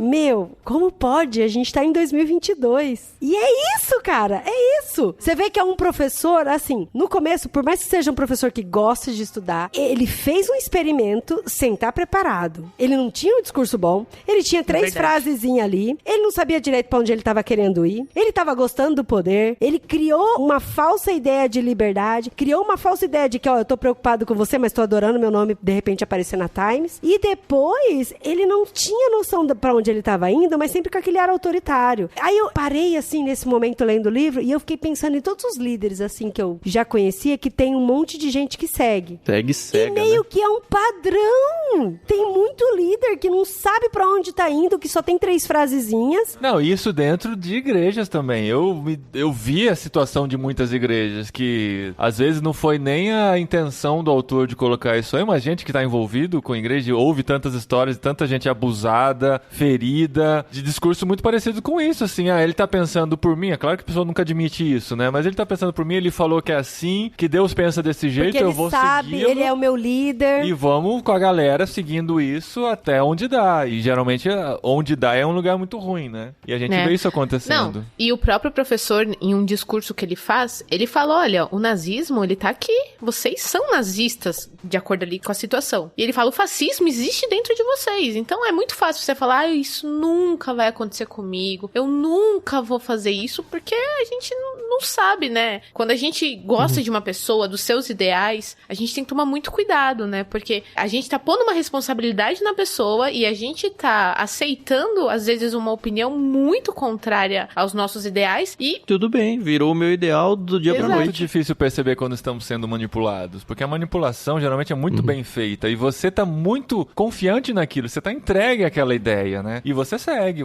S2: como pode? A gente tá em 2022. E é isso, cara, é isso. Você vê que é um professor, assim, no começo, por mais que seja um professor que gosta de estudar, ele fez um experimento sem estar preparado. Ele não tinha um discurso bom, ele tinha 3 frasezinhas ali, ele não sabia direito pra onde ele tava querendo ir, ele tava gostando do poder, ele criou uma falsa ideia de liberdade, criou uma falsa ideia de que, eu tô preocupado com você, mas tô adorando meu nome de repente aparecer na Times, e depois ele não tinha noção pra onde ele tava indo, mas sempre com aquele ar autoritário. Aí eu parei, assim, nesse momento lendo o livro, e eu fiquei pensando em todos os líderes, assim, que eu já conhecia, que tem um monte de gente que segue.
S4: Segue,
S2: e meio que é um padrão. Tem muito líder que não sabe pra onde tá indo, que só tem 3 frasezinhas.
S1: Não, isso dentro de igrejas também. Eu vi a situação de muitas igrejas que, às vezes, não foi nem a intenção do autor de colocar isso aí, mas gente que tá envolvido com a igreja, ouve tantas histórias de tanta gente abusada, ferida, de discurso muito parecido com isso, assim. Ele tá pensando por mim, é claro que a pessoa nunca admite isso, né? Mas ele tá pensando por mim, ele falou que é assim, que Deus pensa desse jeito,
S2: porque
S1: eu vou seguir.
S2: Ele é o meu líder.
S1: E vamos com a galera seguindo isso até onde dá. E geralmente onde dá é um lugar muito ruim, né? E a gente vê isso acontecendo.
S3: Não, e o próprio professor, em um discurso que ele faz, ele fala, olha, o nazismo, ele tá aqui. Vocês são nazistas, de acordo ali com a situação. E ele fala, o fascismo existe dentro de vocês. Então é muito fácil você falar, isso nunca vai acontecer comigo. Eu nunca vou fazer isso, porque a gente não sabe, né? Quando a gente gosta de uma pessoa, dos seus ideais, a gente tem que tomar muito cuidado, né? Porque a gente tá pondo uma responsabilidade na pessoa e a gente tá aceitando, às vezes, uma opinião muito contrária aos nossos ideais e...
S4: Tudo bem, virou o meu ideal do dia pra
S1: É
S4: noite.
S1: muito difícil perceber quando estamos sendo manipulados, porque a manipulação geralmente é muito bem feita e você tá muito confiante naquilo, você tá entregue àquela ideia, né? E você segue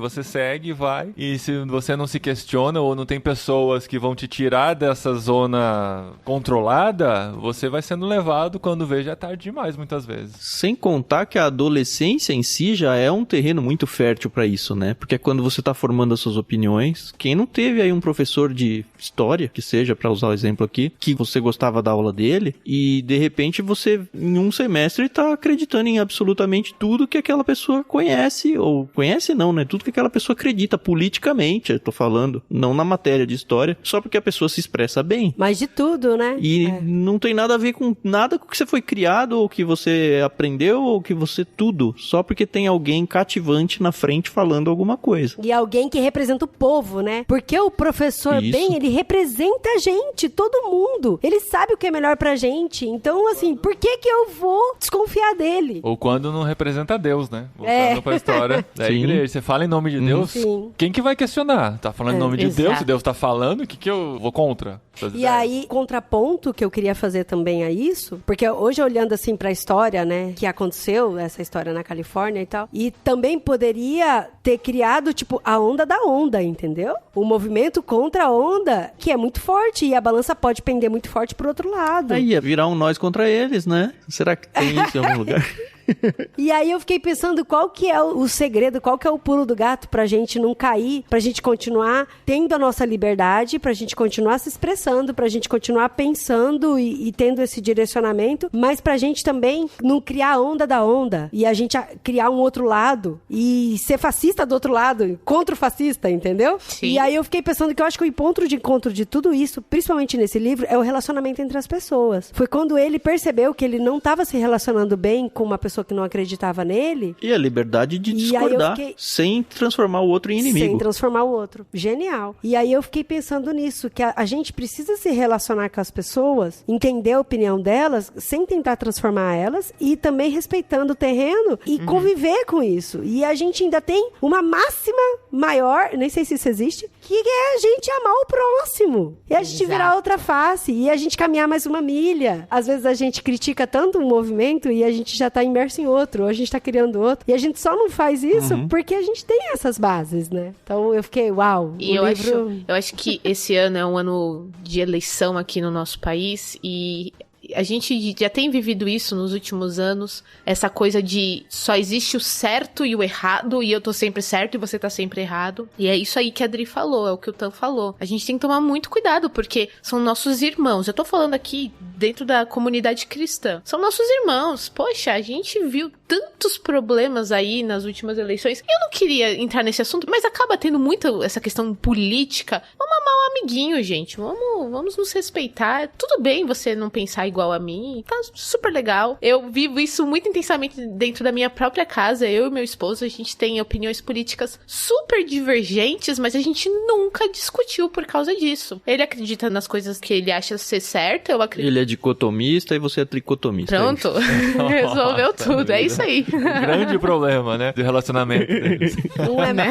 S1: e vai. E se você não se questiona ou não tem pessoas que vão te tirar dessa zona controlada, você vai sendo levado quando vê já é tarde demais, muitas vezes.
S4: Sem contar que a adolescência em si já é um terreno muito fértil pra isso, né? Porque é quando você tá formando as suas opiniões. Quem não teve aí um professor de história, que seja, pra usar o exemplo aqui, que você gostava da aula dele, e de repente você, em um semestre, tá acreditando em absolutamente tudo que aquela pessoa conhece, ou conhece não, né? Tudo que aquela pessoa acredita politicamente, eu tô falando, não na matéria de história, só porque a pessoa se expressa bem.
S2: Mas de tudo, né?
S4: E não tem nada a ver com nada com que você foi criado, ou que você aprendeu, ou que você tudo, só porque tem alguém cativante na frente falando alguma coisa.
S2: E alguém que representa o povo, né? Porque o professor, ele representa a gente, todo mundo. Ele sabe o que é melhor pra gente. Então, assim, por que eu vou desconfiar dele?
S1: Ou quando não representa Deus, né? Voltando pra história da igreja. Você fala em nome de Deus, quem que vai questionar? Tá falando em nome de Deus? Se Deus tá falando, o que eu vou contra?
S2: E aí, contraponto que eu queria fazer também a isso, porque hoje olhando assim pra história, né, que aconteceu, essa história na Califórnia e tal, e também poderia ter criado, tipo, a onda da onda, entendeu? O movimento contra a onda, que é muito forte, e a balança pode pender muito forte pro outro lado.
S4: Aí ia virar um nós contra eles, né? Será que tem isso em algum lugar?
S2: E aí eu fiquei pensando qual que é o segredo, qual que é o pulo do gato pra gente não cair, pra gente continuar tendo a nossa liberdade, pra gente continuar se expressando, pra gente continuar pensando e tendo esse direcionamento, mas pra gente também não criar a onda da onda e a gente criar um outro lado e ser fascista do outro lado, contra o fascista, entendeu?
S3: Sim.
S2: E aí eu fiquei pensando que eu acho que o ponto de encontro de tudo isso, principalmente nesse livro, é o relacionamento entre as pessoas. Foi quando ele percebeu que ele não estava se relacionando bem com uma pessoa que não acreditava nele.
S4: E a liberdade de discordar sem transformar o outro em inimigo.
S2: Sem transformar o outro. Genial. E aí eu fiquei pensando nisso, que a gente precisa se relacionar com as pessoas, entender a opinião delas, sem tentar transformar elas, e também respeitando o terreno e conviver com isso. E a gente ainda tem uma máxima maior, nem sei se isso existe, que é a gente amar o próximo. E a gente virar outra face. E a gente caminhar mais uma milha. Às vezes a gente critica tanto um movimento e a gente já tá imerso em outro, ou a gente tá criando outro. E a gente só não faz isso porque a gente tem essas bases, né? Então eu fiquei, uau.
S3: E eu acho que esse ano é um ano de eleição aqui no nosso país e a gente já tem vivido isso nos últimos anos, essa coisa de só existe o certo e o errado, e eu tô sempre certo e você tá sempre errado. E é isso aí que a Adri falou, é o que o Tan falou. A gente tem que tomar muito cuidado, porque são nossos irmãos. Eu tô falando aqui dentro da comunidade cristã. São nossos irmãos. Poxa, a gente viu tantos problemas aí nas últimas eleições. Eu não queria entrar nesse assunto, mas acaba tendo muito essa questão política. Vamos amar um amiguinho, gente. Vamos nos respeitar. Tudo bem você não pensar igual a mim, tá super legal. Eu vivo isso muito intensamente dentro da minha própria casa. Eu e meu esposo, a gente tem opiniões políticas super divergentes, mas a gente nunca discutiu por causa disso. Ele acredita nas coisas que ele acha ser certo, eu acredito.
S4: Ele é dicotomista e você é tricotomista.
S3: Pronto. Resolveu tudo. É isso aí.
S1: Grande problema, né? De relacionamento deles.
S2: Não é, né?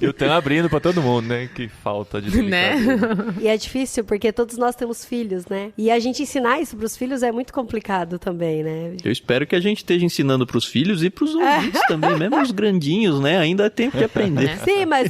S1: E o Tan abrindo pra todo mundo, né? Que falta de delicadeza.
S3: Né?
S2: E é difícil, porque todos nós temos filhos, né? E a gente ensinar isso pros filhos é muito complicado também, né?
S4: Eu espero que a gente esteja ensinando pros filhos e pros ouvintes também, mesmo os grandinhos, né? Ainda tem que aprender.
S2: Sim, mas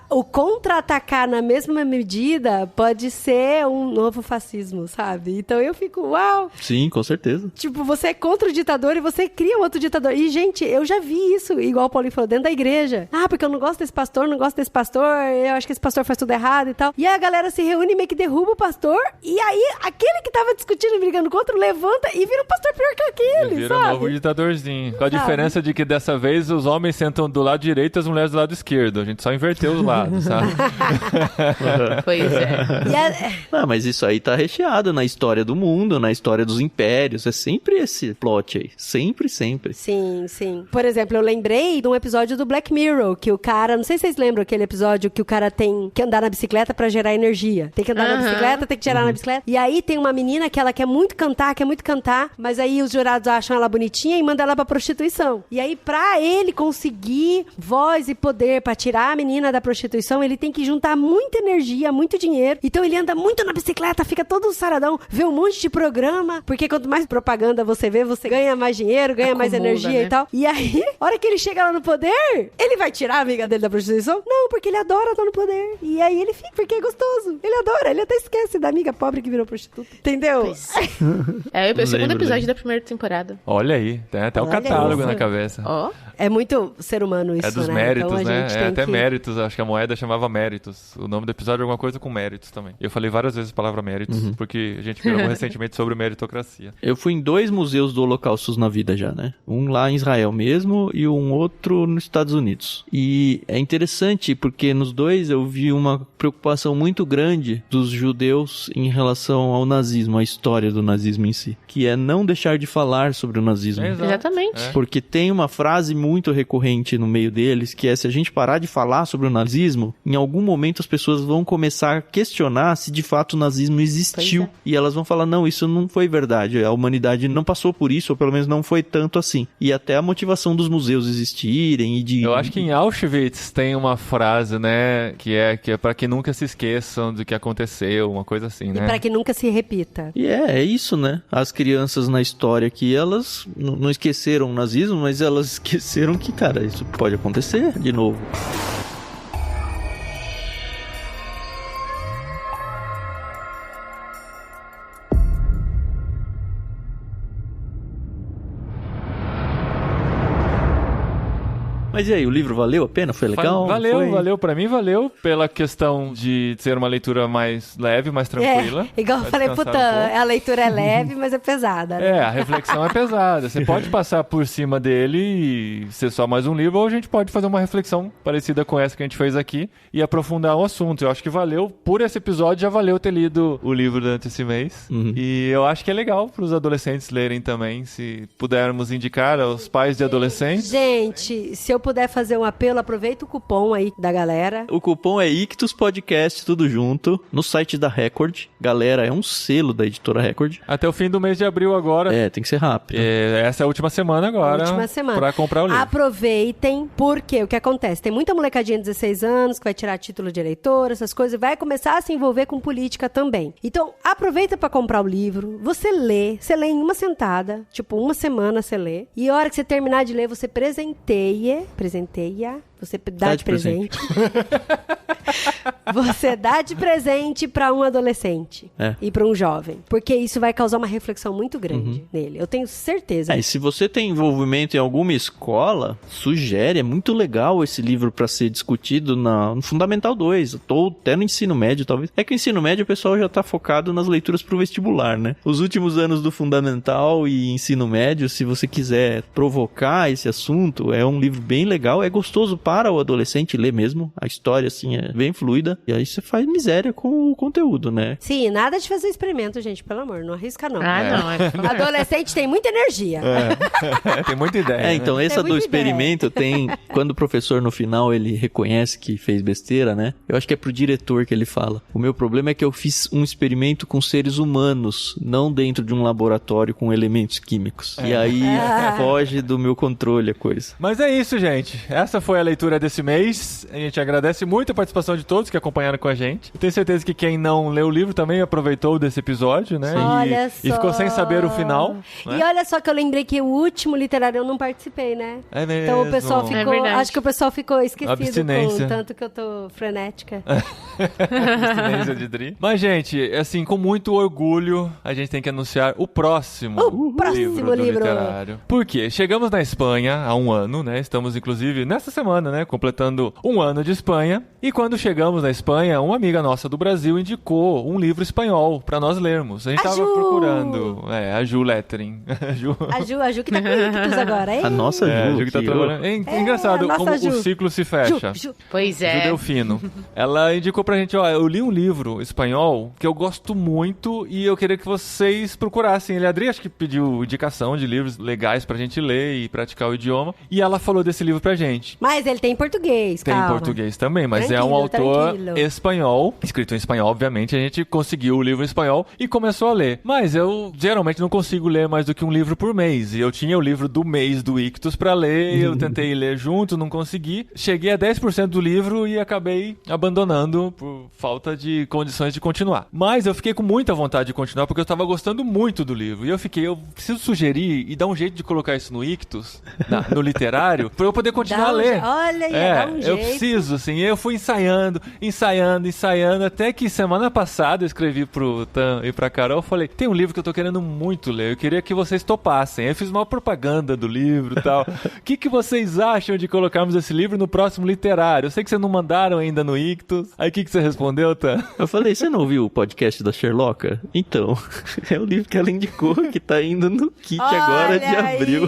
S2: o contra-atacar na mesma medida pode ser um novo fascismo, sabe? Então eu fico, uau!
S4: Sim, com certeza.
S2: Tipo, você é contra o ditador e você cria um outro ditador. E, gente, eu já vi isso, igual o Paulinho falou, dentro da igreja. Ah, porque eu não gosto desse pastor, eu acho que esse pastor faz tudo errado e tal. E a galera se reúne e meio que derruba o pastor, e aí aquele que tava discutindo e brigando contra, levanta e vira um pastor pior que aquele,
S1: vira
S2: sabe?
S1: um novo ditadorzinho. Com a diferença de que dessa vez os homens sentam do lado direito e as mulheres do lado esquerdo. A gente só inverteu os lados, sabe?
S3: Pois é.
S4: Não, mas isso aí tá recheado na história do mundo, na história dos impérios. É sempre esse plot aí. Sempre, sempre.
S2: Sim, sim. Por exemplo, eu lembrei de um episódio do Black Mirror, que o cara, não sei se vocês lembram aquele episódio que o cara tem que andar na bicicleta pra gerar energia. Tem que andar na bicicleta, tem que gerar na bicicleta. E aí tem uma menina que ela quer muito cantar, mas aí os jurados acham ela bonitinha e mandam ela pra prostituição. E aí, pra ele conseguir voz e poder pra tirar a menina da prostituição, ele tem que juntar muita energia, muito dinheiro. Então ele anda muito na bicicleta, fica todo saradão, vê um monte de programa, porque quanto mais propaganda você vê, você ganha mais dinheiro, ganha mais energia, né? E tal. E aí, a hora que ele chega lá no poder, ele vai tirar a amiga dele da prostituição? Não, porque ele adora estar no poder. E aí ele fica, porque é gostoso. Ele adora, ele até esquece da amiga pobre que virou prostituta. Entendeu?
S3: É o segundo episódio da primeira temporada.
S1: Olha aí, tem até o catálogo na cabeça.
S3: Ó.
S2: É muito ser humano isso, né?
S1: É dos méritos,
S2: então,
S1: né? É até méritos, acho que a moeda chamava méritos. O nome do episódio é alguma coisa com méritos também. Eu falei várias vezes a palavra méritos, porque a gente gravou recentemente sobre meritocracia.
S4: Eu fui em 2 museus do Holocausto na vida já, né? Um lá em Israel mesmo e um outro nos Estados Unidos. E é interessante porque nos 2 eu vi uma preocupação muito grande dos judeus em relação ao nazismo, a história do nazismo em si, que é não deixar de falar sobre o nazismo.
S3: Exatamente.
S4: Porque tem uma frase muito recorrente no meio deles, que é: se a gente parar de falar sobre o nazismo, em algum momento as pessoas vão começar a questionar se de fato o nazismo existiu. E elas vão falar: não, isso não foi verdade, a humanidade não passou por isso, ou pelo menos não foi tanto assim. E até a motivação dos museus existirem e de...
S1: Eu acho que em Auschwitz tem uma frase, né, que é para que nunca se esqueçam do que aconteceu, uma coisa assim, né?
S2: E pra que nunca se repita.
S4: E é isso, né? As crianças na história aqui, elas não esqueceram o nazismo, mas elas esqueceram que, cara, isso pode acontecer de novo. Mas e aí, o livro valeu a pena? Foi legal?
S1: Valeu. Pra mim, valeu. Pela questão de ser uma leitura mais leve, mais tranquila.
S2: Igual eu falei pro Tan, a leitura é leve, mas é pesada. Né?
S1: A reflexão é pesada. Você pode passar por cima dele e ser só mais um livro, ou a gente pode fazer uma reflexão parecida com essa que a gente fez aqui e aprofundar o assunto. Eu acho que valeu, por esse episódio, já valeu ter lido o livro durante esse mês. E eu acho que é legal pros adolescentes lerem também, se pudermos indicar aos pais de adolescentes.
S2: Gente, se eu puder fazer um apelo, aproveita o cupom aí da galera.
S4: O cupom é Ictus Podcast, tudo junto, no site da Record. Galera, é um selo da editora Record.
S1: Até o fim do mês de abril agora.
S4: Tem que ser rápido.
S1: Essa é a última semana agora. Pra comprar o livro.
S2: Aproveitem, porque o que acontece? Tem muita molecadinha de 16 anos que vai tirar título de eleitor, essas coisas, e vai começar a se envolver com política também. Então, aproveita pra comprar o livro, você lê em uma sentada, tipo, uma semana você lê, e a hora que você terminar de ler, você presenteia, você dá de presente. Você dá de presente pra um adolescente e pra um jovem. Porque isso vai causar uma reflexão muito grande nele. Eu tenho certeza.
S4: E se você tem envolvimento em alguma escola, sugere, é muito legal esse livro pra ser discutido no Fundamental 2, ou até no ensino médio, talvez. É que o ensino médio o pessoal já tá focado nas leituras pro vestibular, né? Os últimos anos do Fundamental e ensino médio, se você quiser provocar esse assunto, é um livro bem legal, é gostoso para o adolescente ler mesmo. A história, assim, é bem fluida. E aí você faz miséria com o conteúdo, né?
S2: Sim, nada de fazer experimento, gente. Pelo amor, não arrisca não.
S3: Não.
S2: Adolescente tem muita energia.
S1: Tem muita ideia.
S4: Então, essa do experimento tem... Quando o professor, no final, ele reconhece que fez besteira, né? Eu acho que é pro diretor que ele fala. O meu problema é que eu fiz um experimento com seres humanos, não dentro de um laboratório com elementos químicos. E aí, foge do meu controle a coisa.
S1: Mas é isso, gente. Essa foi a leitura desse mês. A gente agradece muito a participação de todos que acompanharam com a gente. Eu tenho certeza que quem não leu o livro também aproveitou desse episódio, né?
S2: Olha só.
S1: E ficou sem saber o final. Né?
S2: E olha só que eu lembrei que o último literário eu não participei, né?
S1: É mesmo.
S2: Então o pessoal ficou... acho que o pessoal ficou esquecido
S1: Abstinência.
S2: com tanto que eu tô frenética.
S1: Abstinência de Dri. Mas, gente, assim, com muito orgulho, a gente tem que anunciar o próximo livro do literário. Por quê? Chegamos na Espanha há um ano, né? Estamos, inclusive, nessa semana, né? Completando um ano de Espanha. E quando chegamos na Espanha, uma amiga nossa do Brasil indicou um livro espanhol pra nós lermos. A gente tava procurando. A Ju Lettering.
S2: A Ju que tá com Ictus agora, hein?
S4: A nossa Ju.
S1: A Ju que tá trabalhando. É engraçado como o ciclo se fecha.
S2: Ju.
S3: Pois é.
S1: Ju Delfino. Ela indicou pra gente, eu li um livro espanhol que eu gosto muito e eu queria que vocês procurassem. Ele, Adri, acho que pediu indicação de livros legais pra gente ler e praticar o idioma. E ela falou desse livro pra gente.
S2: Mas ele tem em português,
S1: Tem em português também, mas é um autor espanhol, escrito em espanhol, obviamente. A gente conseguiu o livro em espanhol e começou a ler. Mas eu geralmente não consigo ler mais do que um livro por mês. E eu tinha o livro do mês do Ictus pra ler, eu tentei ler junto, não consegui. Cheguei a 10% do livro e acabei abandonando por falta de condições de continuar. Mas eu fiquei com muita vontade de continuar porque eu tava gostando muito do livro. E eu preciso sugerir e dar um jeito de colocar isso no Ictus, no literário, pra eu poder continuar a ler.
S2: Olha aí, dá um jeito.
S1: Eu preciso, assim. Eu fui ensaiando, até que semana passada eu escrevi pro Tan e pra Carol, falei, tem um livro que eu tô querendo muito ler, eu queria que vocês topassem. Aí eu fiz uma propaganda do livro e tal. O que vocês acham de colocarmos esse livro no próximo literário? Eu sei que vocês não mandaram ainda no Ictus. Aí o que você respondeu, Tan?
S4: Eu falei, você não ouviu o podcast da Sherlocka? Então, é o livro que ela indicou, que tá indo no kit agora de abril.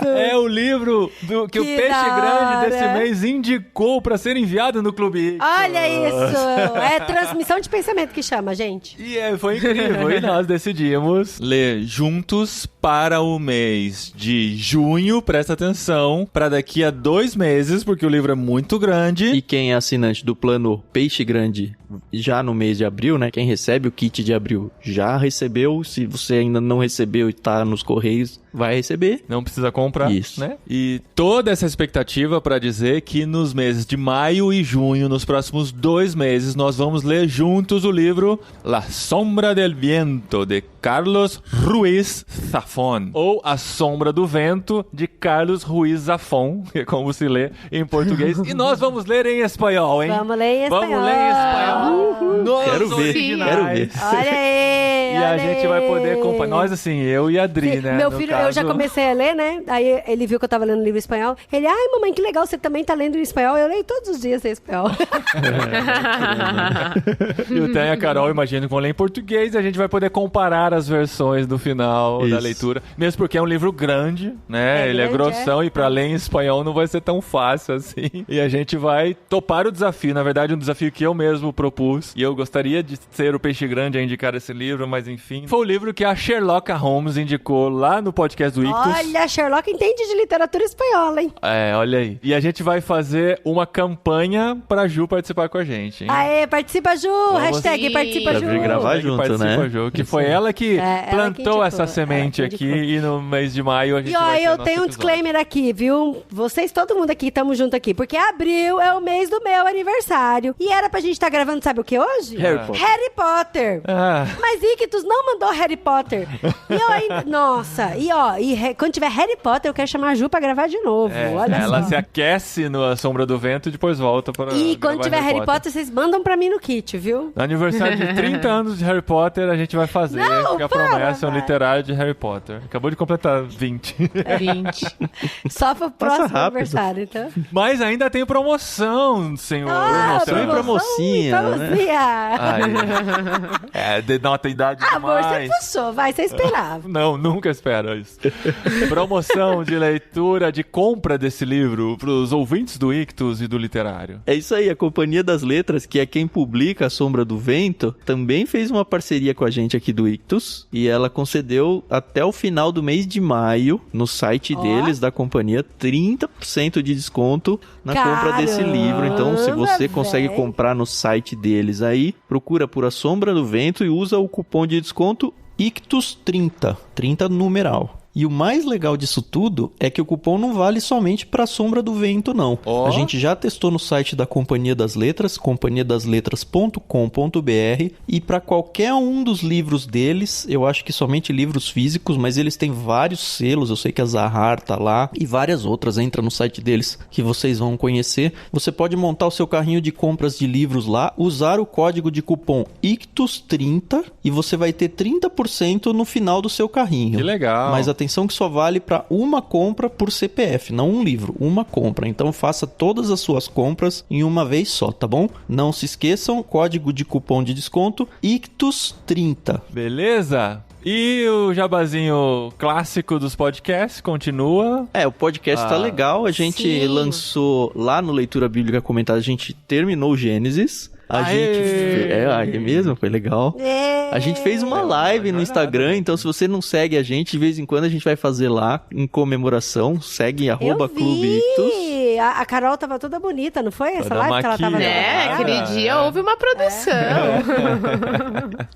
S1: É o livro que o Peixe Grande desse mês indicou pra ser enviado no Clube Ictus.
S2: Olha isso! É transmissão de pensamento que chama, gente.
S1: E foi incrível. E nós decidimos ler juntos para o mês de junho, presta atenção, para daqui a 2 meses, porque o livro é muito grande.
S4: E quem é assinante do plano Peixe Grande já no mês de abril, né? Quem recebe o kit de abril já recebeu. Se você ainda não recebeu e tá nos Correios, vai receber.
S1: Não precisa comprar,
S4: Isso.
S1: né? E toda essa expectativa para dizer que nos meses de maio e junho, nos próximos 2 meses, nós vamos ler juntos o livro La Sombra del Viento, de Carlos Ruiz Zafón, ou A Sombra do Vento, de Carlos Ruiz Zafón, que é como se lê em português. E nós vamos ler em espanhol, hein?
S2: Vamos ler em espanhol.
S1: Vamos ler em espanhol. Nos
S4: Quero ver,
S1: originais.
S4: quero ver.
S2: Olha aí!
S1: E a gente vai poder acompanhar. Nós, assim, eu e a Adri, né?
S2: Meu
S1: no
S2: filho,
S1: caso.
S2: eu já comecei a ler, né? Aí ele viu que eu tava lendo livro em espanhol. Ele, ai, mamãe, que legal, você também tá lendo em espanhol. Eu leio todos os dias em espanhol.
S1: E o Tan e a Carol, imagino que vão ler em português e a gente vai poder comparar as versões do final da
S4: Isso.
S1: leitura. Mesmo porque é um livro grande, né? Ele é
S2: grande,
S1: grossão e pra ler em espanhol não vai ser tão fácil assim. E a gente vai topar o desafio. Na verdade, um desafio que eu mesmo propus. E eu gostaria de ser o peixe grande a indicar esse livro, mas enfim. Foi o livro que a Sherlock Holmes indicou lá no podcast do Ictus.
S2: Olha, Sherlock entende de literatura espanhola, hein?
S1: É, olha aí. E a gente vai fazer uma campanha pra Ju participar com a gente, hein?
S2: Aê, participa, Ju! Hashtag
S3: Sim.
S2: participa,
S4: Dá
S2: Ju!
S4: pra gravar junto,
S1: Participa,
S4: né?
S1: Ju, que foi ela que
S2: ela que
S1: plantou
S2: indicou,
S1: essa semente
S2: ela que
S1: aqui
S2: indicou.
S1: e no mês de maio a gente
S2: E ó,
S1: vai ter
S2: eu
S1: nosso
S2: tenho um
S1: episódio.
S2: disclaimer aqui, viu? Vocês, todo mundo aqui, estamos junto aqui. Porque abril é o mês do meu aniversário. E era pra gente estar gravando, sabe o que hoje?
S4: Harry Potter.
S2: Harry Potter.
S1: Ah,
S2: Mas Ictus não mandou Harry Potter. E eu ainda... Nossa, e ó, quando tiver Harry Potter, eu quero chamar a Ju pra gravar de novo. Olha
S1: ela
S2: só.
S1: se aquece na sombra do vento e depois volta para
S2: E quando
S1: gravar
S2: tiver Harry Potter, vocês mandam pra mim no kit, viu?
S1: No aniversário de 30 anos de Harry Potter, a gente vai fazer,
S2: Não,
S1: porque a
S2: para,
S1: promessa é um
S2: vai.
S1: literário de Harry Potter. Acabou de completar 20.
S3: 20.
S2: Só pro próximo
S4: rápido.
S2: aniversário, então.
S1: Mas ainda tem promoção, senhor.
S4: promoção e promocinha, né?
S2: promocinha.
S1: Ai, denota a idade
S2: Amor, você
S1: demais.
S2: puxou, vai, você esperava.
S1: Não, nunca espera isso. Promoção de leitura, de compra desse livro para os ouvintes do Ictus e do Literário.
S4: É isso aí, a Companhia das Letras, que é quem publica A Sombra do Vento, também fez uma parceria com a gente aqui do Ictus, e ela concedeu até o final do mês de maio, no site deles, da companhia, 30% de desconto na compra desse livro. Então, se você consegue
S2: véi.
S4: comprar no site deles aí, procura por A Sombra do Vento e usa o cupom de desconto ICTUS30, 30 numeral. E o mais legal disso tudo é que o cupom não vale somente para a Sombra do Vento, não.
S1: Oh.
S4: A gente já testou no site da Companhia das Letras, companhiadasletras.com.br, e para qualquer um dos livros deles, eu acho que somente livros físicos, mas eles têm vários selos, eu sei que a Zahar tá lá, e várias outras, entra no site deles que vocês vão conhecer. Você pode montar o seu carrinho de compras de livros lá, usar o código de cupom ICTUS30 e você vai ter 30% no final do seu carrinho.
S1: Que legal.
S4: Mas atenção que só vale para uma compra por CPF, não um livro, uma compra. Então faça todas as suas compras em uma vez só, tá bom? Não se esqueçam, código de cupom de desconto ICTUS30.
S1: Beleza? E o jabazinho clássico dos podcasts continua.
S4: O podcast tá legal, a gente
S2: Sim.
S4: lançou lá no Leitura Bíblica Comentada, a gente terminou o Gênesis. É mesmo? Foi legal. A gente fez uma live no Instagram, então se você não segue a gente, de vez em quando a gente vai fazer lá em comemoração. Segue
S2: Eu
S4: @Clube Ictus.
S2: A Carol tava toda bonita, não foi? Essa
S1: da
S2: live que ela tava
S1: maquia.
S3: É, aquele dia houve uma produção.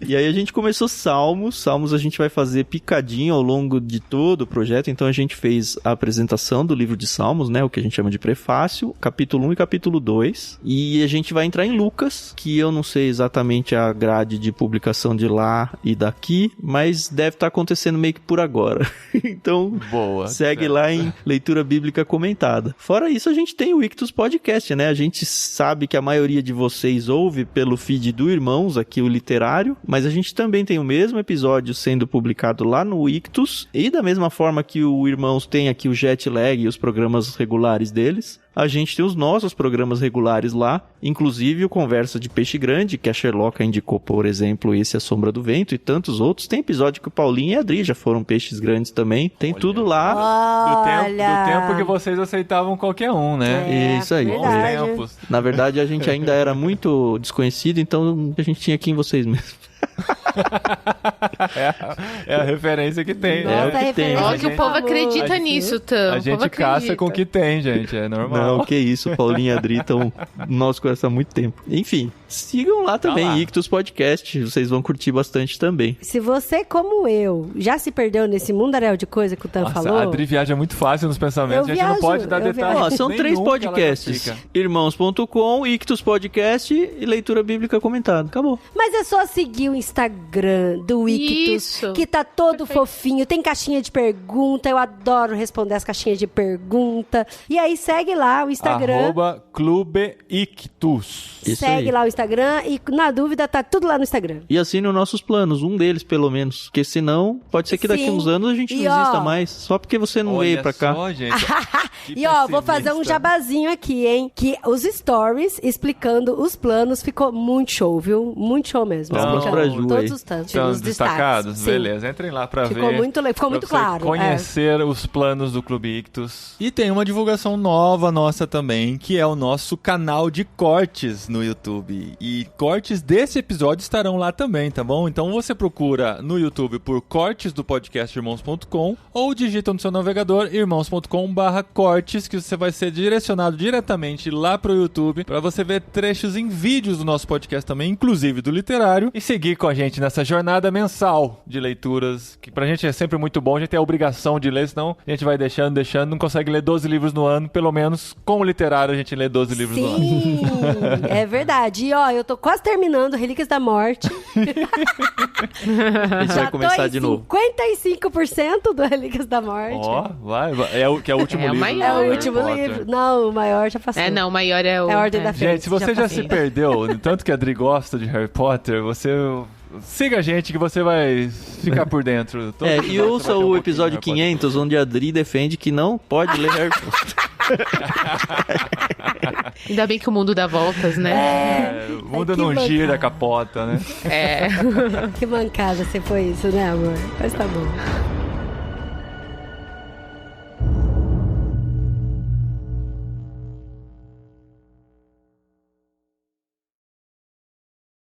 S4: E aí a gente começou Salmos a gente vai fazer picadinho ao longo de todo o projeto. Então a gente fez a apresentação do livro de Salmos, né, o que a gente chama de prefácio, capítulo 1 e capítulo 2. E a gente vai entrar em Lucas, que eu não sei exatamente a grade de publicação de lá e daqui, mas deve estar acontecendo meio que por agora. Então,
S1: Boa.
S4: segue lá em Leitura Bíblica Comentada. Fora isso, a gente tem o Ictus Podcast, né? A gente sabe que a maioria de vocês ouve pelo feed do Irmãos, aqui o literário, mas a gente também tem o mesmo episódio sendo publicado lá no Ictus, e da mesma forma que o Irmãos tem aqui o Jetlag e os programas regulares deles, a gente tem os nossos programas regulares lá, inclusive o Conversa de Peixe Grande, que a Sherlock indicou, por exemplo, esse A Sombra do Vento, e tantos outros. Tem episódio que o Paulinho e a Adri já foram peixes grandes também. Tem tudo lá.
S1: Do tempo que vocês aceitavam qualquer um, né?
S4: Isso aí.
S1: Bons
S2: verdade.
S1: tempos.
S4: Na verdade, a gente ainda era muito desconhecido, então a gente tinha aqui em vocês mesmos.
S1: É a referência que tem.
S2: Nossa, a referência
S3: Olha que o povo acredita nisso, Tam.
S1: A gente caça com o que tem, gente. É normal.
S4: Não, que isso, Paulinho e Adri estão no nosso coração há muito tempo. Enfim, sigam lá também,
S1: lá.
S4: Ictus Podcast. Vocês vão curtir bastante também.
S2: Se você, como eu, já se perdeu nesse mundaréu de coisa que o Tam falou...
S1: A Adri viaja muito fácil nos pensamentos.
S2: Eu
S1: A gente não
S2: viajo,
S1: pode dar
S2: eu
S1: detalhes.
S2: viajo.
S4: Ó, são 3 podcasts. Irmãos.com, Ictus Podcast e Leitura Bíblica Comentada. Acabou.
S2: Mas é só seguir o Instagram do Ictus,
S3: Isso.
S2: que tá todo fofinho, tem caixinha de pergunta, eu adoro responder as caixinhas de pergunta. E aí segue lá o Instagram.
S1: @Clube Ictus.
S4: Isso
S2: Segue
S4: aí.
S2: lá o Instagram e, na dúvida, tá tudo lá no Instagram.
S4: E assine os nossos planos, um deles pelo menos. Porque senão, pode ser que daqui a
S2: Sim.
S4: uns anos a gente
S2: E,
S4: não exista
S2: ó,
S4: mais. Só porque você não veio pra cá.
S1: Só, gente. Que
S2: E ó, vou fazer um
S1: pessimista.
S2: jabazinho aqui, hein? Que os stories explicando os planos ficou muito show, viu? Muito show mesmo.
S4: Vamos
S2: explicando
S4: pra Ju
S2: todos
S4: aí.
S2: os tantos,
S1: São
S2: os
S1: destacados?
S2: destaques. Sim.
S1: Beleza, entrem lá pra
S2: Ficou
S1: ver.
S2: muito legal, ficou
S1: Pra
S2: muito
S1: você
S2: claro.
S1: conhecer os planos do Clube Ictus.
S6: E tem uma divulgação nova nossa também, que é o nosso canal de cortes no YouTube. E cortes desse episódio estarão lá também, tá bom? Então você procura no YouTube por cortes do podcast irmãos.com ou digita no seu navegador irmãos.com/cortes, que você vai ser direcionado diretamente lá pro YouTube para você ver trechos em vídeos do nosso podcast também, inclusive do literário, e seguir com a gente nessa jornada mensal de leituras, que pra gente é sempre muito bom. A gente tem a obrigação de ler, senão a gente vai deixando, não consegue ler 12 livros no ano. Pelo menos com o literário a gente lê 12 livros no ano.
S2: Sim, é verdade. E ó, eu tô quase terminando Relíquias da Morte.
S4: A gente vai começar de novo.
S2: 55% do Relíquias da Morte.
S1: Ó, vai. Que é o último
S3: É o
S1: livro.
S3: maior.
S2: É o
S1: do
S2: último
S1: Harry Potter.
S2: livro. Não, o maior já passou.
S3: Não, o maior é o...
S2: É a Ordem da Fênix.
S1: Gente, se você já
S3: passei.
S1: se perdeu, tanto que a Adri gosta de Harry Potter, você siga a gente que você vai ficar por dentro. Todo
S4: E
S1: episódio você
S4: ouça
S1: vai ter um
S4: o
S1: pouquinho
S4: episódio
S1: de Harry Potter.
S4: 500, onde a Adri defende que não pode ler Harry Potter.
S3: Ainda bem que o mundo dá voltas, né?
S1: O mundo
S2: Que
S1: não
S2: bancada.
S1: gira, capota, né?
S3: É.
S2: Que mancada você foi isso, né, amor? Mas tá bom.